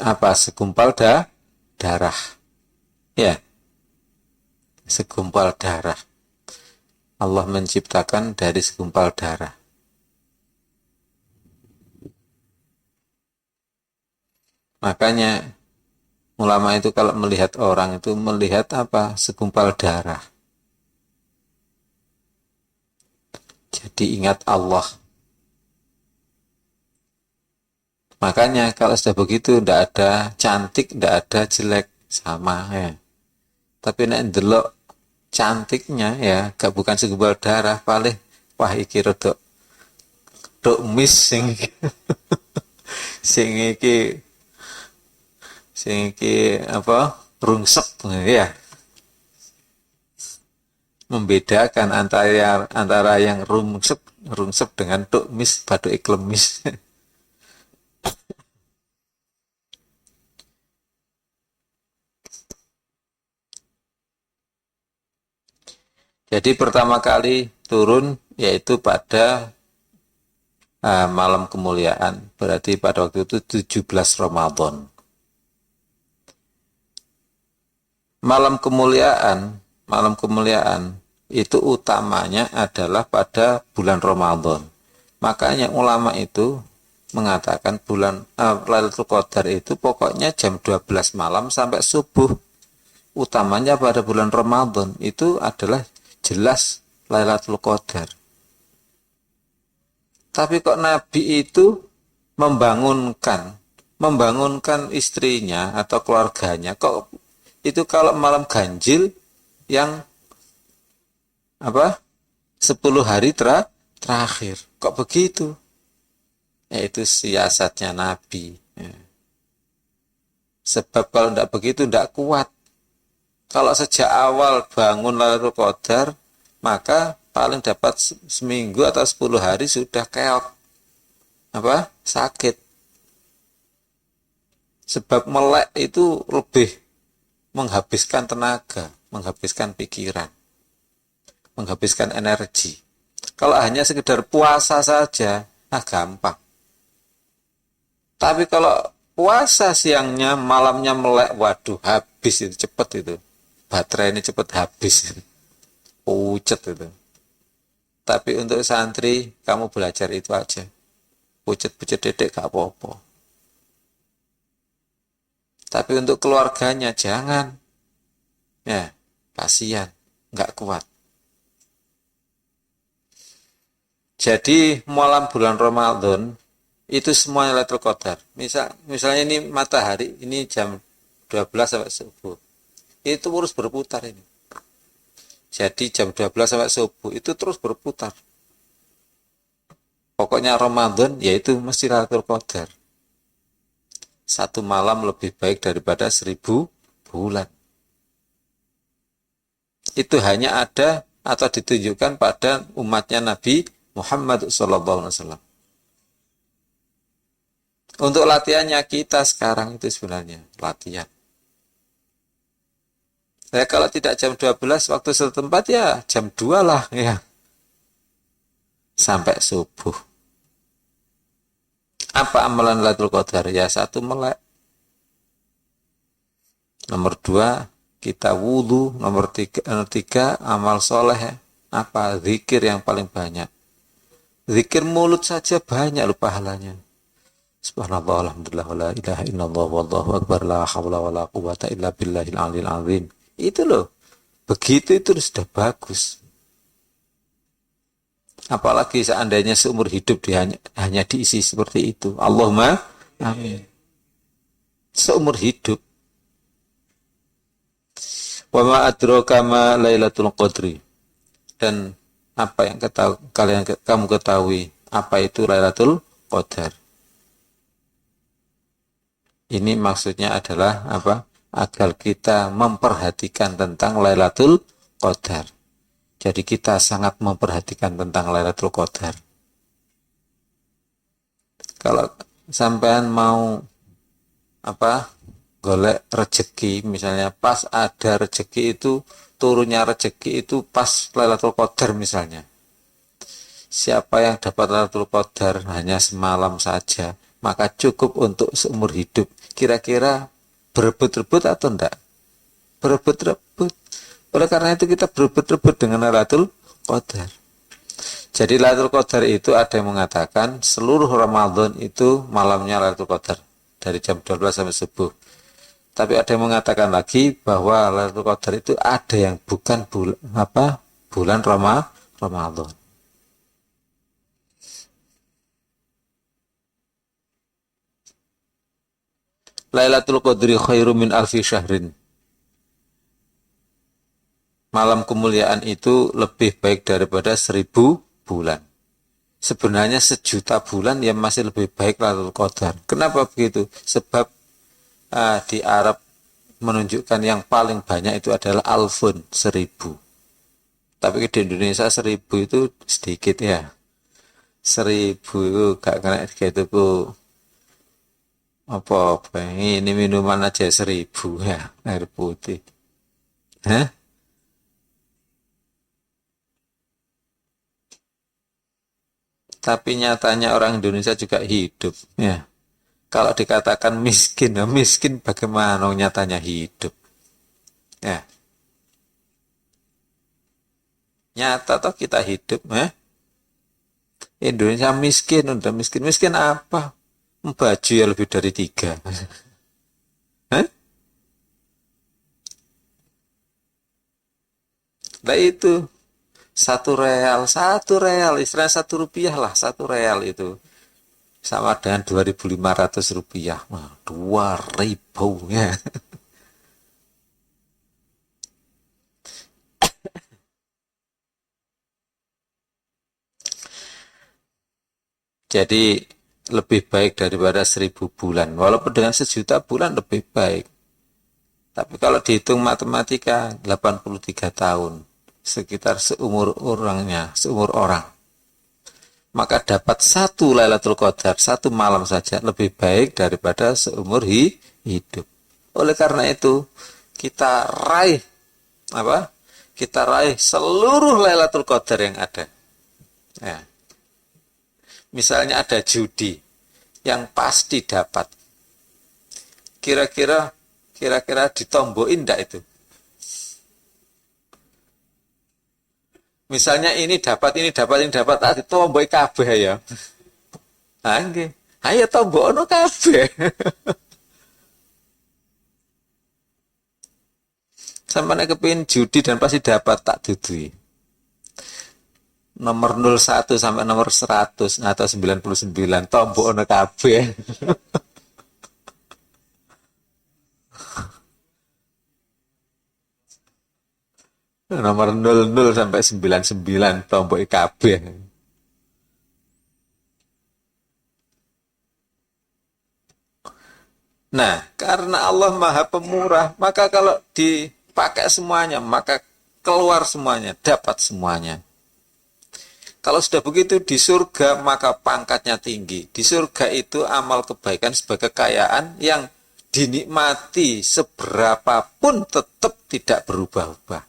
Apa? Segumpal darah. Ya, segumpal darah. Allah menciptakan dari segumpal darah. Makanya ulama itu kalau melihat orang itu melihat apa? Segumpal darah. Jadi ingat Allah. Makanya kalau sudah begitu tidak ada cantik, tidak ada jelek, sama ya. Tapi nek ndelok cantiknya ya, bukan segumpal darah, paling wah iki rodok mis sing sing iki apa? Rungsep ya. Membedakan antara yang rungsep dengan tok mis, batuk iklemis. Jadi pertama kali turun yaitu pada malam kemuliaan. Berarti pada waktu itu 17 Ramadan. Malam kemuliaan itu utamanya adalah pada bulan Ramadan. Makanya ulama itu mengatakan bulan Lailatul Qadar itu pokoknya jam 12 malam sampai subuh. Utamanya pada bulan Ramadan itu adalah jelas Lailatul Qadar. Tapi kok Nabi itu membangunkan istrinya atau keluarganya, kok itu kalau malam ganjil yang 10 hari terakhir, kok begitu? Yaitu siasatnya Nabi. Sebab kalau tidak begitu tidak kuat. Kalau sejak awal bangun Lailatul Qadar, maka paling dapat seminggu atau 10 hari sudah keok. Sakit. Sebab melek itu lebih menghabiskan tenaga, menghabiskan pikiran, menghabiskan energi. Kalau hanya sekedar puasa saja, gampang. Tapi kalau puasa siangnya, malamnya melek, waduh, habis itu, cepet itu. Baterai ini cepat habis, pucet itu. Tapi untuk santri, kamu belajar itu aja. Pucet-pucet dedek gak apa-apa. Tapi untuk keluarganya jangan. Ya, kasihan, gak kuat. Jadi malam bulan Ramadan itu semuanya Lailatul Qadar. Misalnya ini matahari, ini jam 12 sampai subuh. Itu terus berputar ini. Jadi jam 12 sampai subuh itu terus berputar. Pokoknya Ramadan yaitu mesti Lailatul Qadar. Satu malam lebih baik daripada 1000 bulan. Itu hanya ada atau ditunjukkan pada umatnya Nabi Muhammad SAW. Untuk latihannya kita sekarang itu sebenarnya latihan. Ya, kalau tidak jam 12 waktu setempat ya jam 2 lah ya. Sampai subuh. Apa amalan Lailatul Qadar? Ya satu melek. Nomor 2 kita wudhu. Nomor 3 amal soleh. Apa? Zikir yang paling banyak. Zikir mulut saja banyak loh pahalanya. Subhanallah, alhamdulillah, wa la ilaha illallah, wallahu akbar, la hawla wa la quwata illa billahil aliyil azim. Itu loh, begitu itu sudah bagus. Apalagi seandainya seumur hidup hanya diisi seperti itu. Allahumma amin. Seumur hidup. Wa ma adraka ma Lailatul Qadri. Dan apa yang kamu ketahui apa itu Lailatul Qadar? Ini maksudnya adalah apa? Agar kita memperhatikan tentang Lailatul Qadar. Jadi kita sangat memperhatikan tentang Lailatul Qadar. Kalau sampean mau apa? Golek rezeki, misalnya pas ada rezeki itu, turunnya rezeki itu pas Lailatul Qadar misalnya. Siapa yang dapat Lailatul Qadar hanya semalam saja, maka cukup untuk seumur hidup. Kira-kira berebut-rebut atau enggak? Berebut-rebut. Oleh karena itu kita berebut-rebut dengan Lailatul Qadar. Jadi Lailatul Qadar itu ada yang mengatakan seluruh Ramadan itu malamnya Lailatul Qadar dari jam 12 sampai subuh. Tapi ada yang mengatakan lagi bahwa Lailatul Qadar itu ada yang bukan bulan Ramadan. Lailatul Qadri khairu min alfi syahrin. Malam kemuliaan itu lebih baik daripada 1000 bulan. Sebenarnya 1.000.000 bulan yang masih lebih baik Lailatul Qadar. Kenapa begitu? Sebab di Arab menunjukkan yang paling banyak itu adalah alfun, 1000. Tapi di Indonesia 1000 itu sedikit ya. 1000 itu gak kena gitu bu. Apa ini minuman aja 1000 ya, air putih. Hah? Tapi nyatanya orang Indonesia juga hidup ya. Kalau dikatakan miskin, miskin bagaimana nyatanya hidup ya. Nyata toh kita hidup ya. Indonesia miskin, udah miskin apa? Baju ya lebih dari 3. Hah? Nah itu 1 real, istilahnya 1 rupiah lah, 1 real itu sama dengan 2.500 rupiah. Nah, 2.000 ya. Jadi lebih baik daripada 1000 bulan. Walaupun dengan 1.000.000 bulan lebih baik. Tapi kalau dihitung matematika 83 tahun. Sekitar seumur orang. Maka dapat 1 Lailatul Qadar, 1 malam saja lebih baik daripada seumur hidup. Oleh karena itu, kita raih Kita raih seluruh Lailatul Qadar yang ada. Ya. Misalnya ada judi yang pasti dapat. Kira-kira ditombokin enggak itu? Misalnya ini dapat, ditomboi kabeh ya. Nah, nggih. Ayo tombokno kabeh. Sampeyan kepengin judi dan pasti dapat tak dudui. nomor 01 sampai nomor 100 atau 99 tombok ono kabeh. Nomor 00 sampai 99 tombok kabeh. Nah, karena Allah Maha Pemurah, maka kalau dipakai semuanya, maka keluar semuanya, dapat semuanya. Kalau sudah begitu di surga, maka pangkatnya tinggi. Di surga itu amal kebaikan sebagai kekayaan yang dinikmati seberapapun tetap tidak berubah-ubah.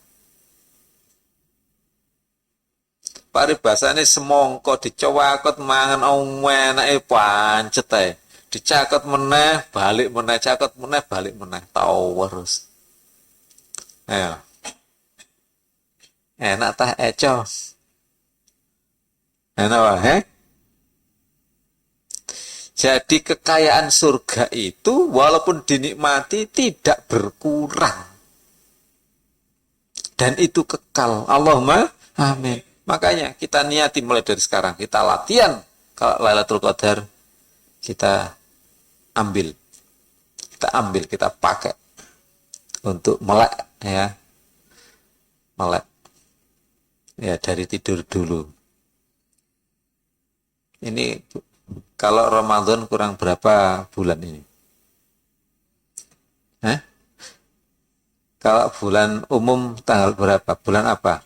Paribasane semongko dicowakot mangan enake pancet ae. Dicakot meneh, balik meneh, cakot meneh, balik meneh. Tau terus. Ayo. Enak tah eco. Enak wae. Jadi kekayaan surga itu walaupun dinikmati tidak berkurang. Dan itu kekal. Allahumma amin. Makanya kita niati mulai dari sekarang. Kita latihan. Kalau Lailatul Qadar kita ambil. Kita pakai. Untuk melek. Ya. Melek. Ya dari tidur dulu. Ini kalau Ramadan kurang berapa bulan ini? Hah? Kalau bulan umum tanggal berapa? Bulan apa?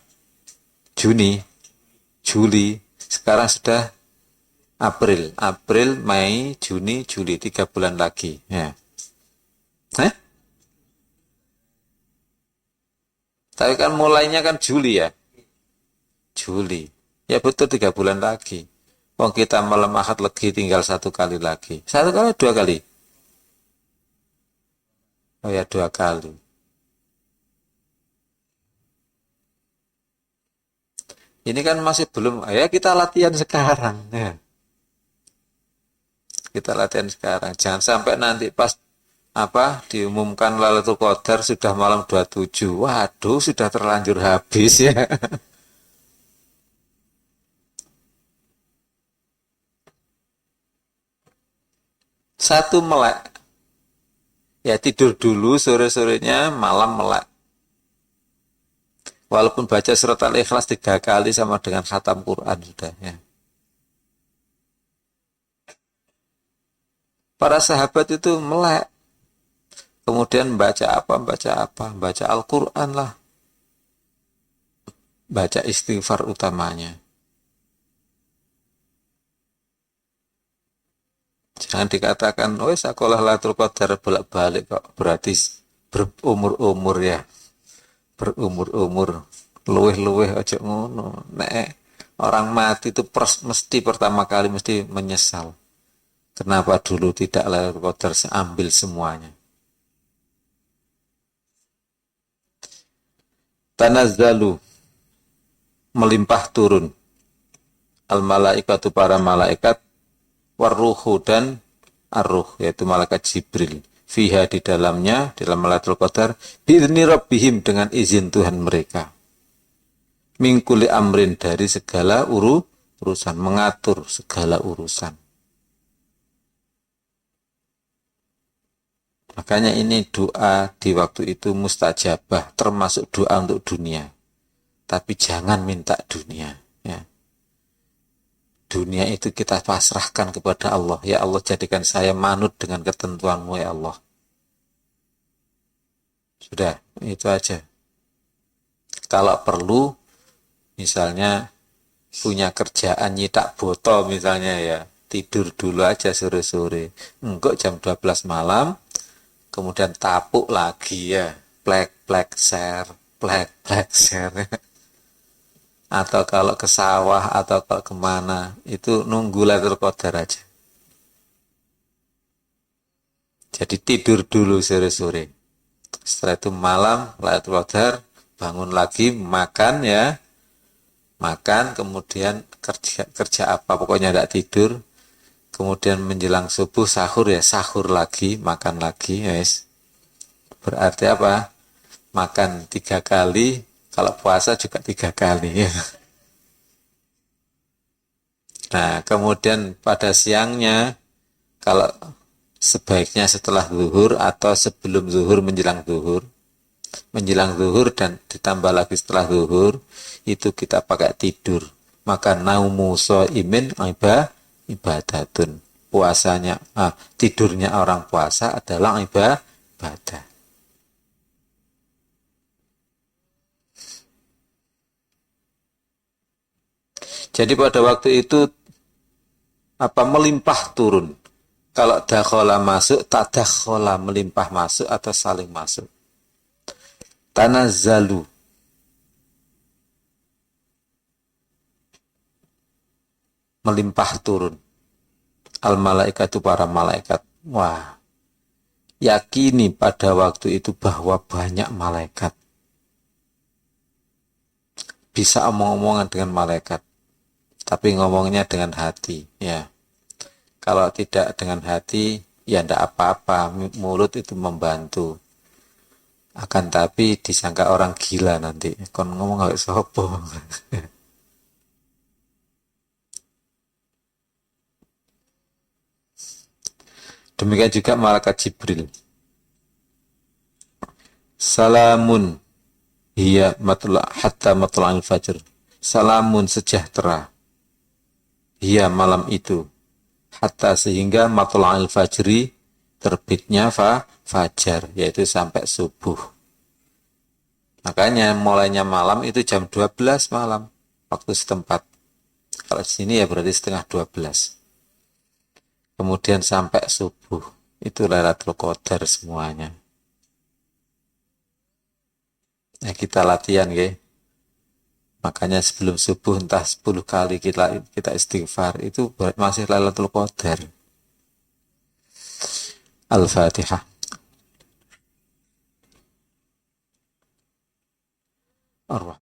Juni, Juli, sekarang sudah April, Mei, Juni, Juli, 3 bulan lagi. Ya. Hah? Tapi kan mulainya kan Juli ya, Juli. Ya betul 3 bulan lagi. Wong kita malam Ahad legi tinggal 1 kali lagi. 1 kali 2 kali? Oh ya 2 kali. Ini kan masih belum, ya kita latihan sekarang. Ya. Kita latihan sekarang. Jangan sampai nanti pas diumumkan Lailatul Qadar sudah malam 27. Waduh, sudah terlanjur habis ya. Satu melek. Ya tidur dulu sore-sorenya, malam melek. Walaupun baca surat Al-Ikhlas 3 kali sama dengan khatam Quran sudah ya. Para sahabat itu melek. Kemudian baca Al-Quran lah. Baca istighfar utamanya. Jangan dikatakan, oh sekolah Lailatul Qadar bolak-balik kok. Berarti berumur-umur ya. Berumur-umur. Luweh-luweh aja ngono. Nek orang mati itu mesti pertama kali mesti menyesal. Kenapa dulu tidak Lailatul Qadar ambil semuanya. Tanazzalu, melimpah turun. Al-malaikatu, para malaikat, warruhu, dan ar-ruh, yaitu malaikat Jibril. Fiha, di dalamnya, dalam Lailatul Qadar, bi'izni rabbihim, dengan izin Tuhan mereka. Min kulli amrin, dari segala urusan, mengatur segala urusan. Makanya ini doa di waktu itu mustajabah, termasuk doa untuk dunia. Tapi jangan minta dunia. Ya. Dunia itu kita pasrahkan kepada Allah. Ya Allah, jadikan saya manut dengan ketentuan-Mu ya Allah. Sudah, itu aja. Kalau perlu, misalnya punya kerjaan nyitak botol misalnya ya, tidur dulu aja sore-sore. Enggak jam 12 malam, kemudian tapuk lagi ya, plek share. Atau kalau ke sawah atau kalau kemana, itu nunggu Lailatul Qadar aja. Jadi tidur dulu sore-sore. Setelah itu malam Lailatul Qadar, bangun lagi, makan ya. Makan, kemudian kerja apa, pokoknya tidak tidur. Kemudian menjelang subuh sahur ya, sahur lagi, makan lagi, guys. Berarti apa? Makan 3 kali, kalau puasa juga 3 kali ya. Nah, kemudian pada siangnya, kalau sebaiknya setelah zuhur atau sebelum zuhur menjelang zuhur dan ditambah lagi setelah zuhur, itu kita pakai tidur. Maka naumu so'imin ibadatun. Tidurnya orang puasa adalah ibadah. Jadi pada waktu itu melimpah turun. Kalau dakhola masuk, tadakhola melimpah masuk atau saling masuk. Tanazzalu melimpah turun. Al malaikatu para malaikat. Wah, yakini pada waktu itu bahwa banyak malaikat. Bisa omong-omongan dengan malaikat. Tapi ngomongnya dengan hati, ya. Kalau tidak dengan hati, ya tidak apa-apa, mulut itu membantu. Akan tapi disangka orang gila nanti, kon ngomong gak sopo. Demikian juga malaikat Jibril. Salamun hiya hatta matla'il fajr. Salamun sejahtera. Hiya malam itu. Hatta sehingga matla'il fajri terbitnya fajar, yaitu sampai subuh. Makanya mulainya malam itu jam 12 malam waktu setempat. Kalau di sini ya berarti setengah 12. Kemudian sampai subuh. Itu Lailatul Qadar semuanya. Ya kita latihan ya. Makanya sebelum subuh entah 10 kali kita istighfar, itu masih Lailatul Qadar. Al-Fatihah. Ar-Rahman.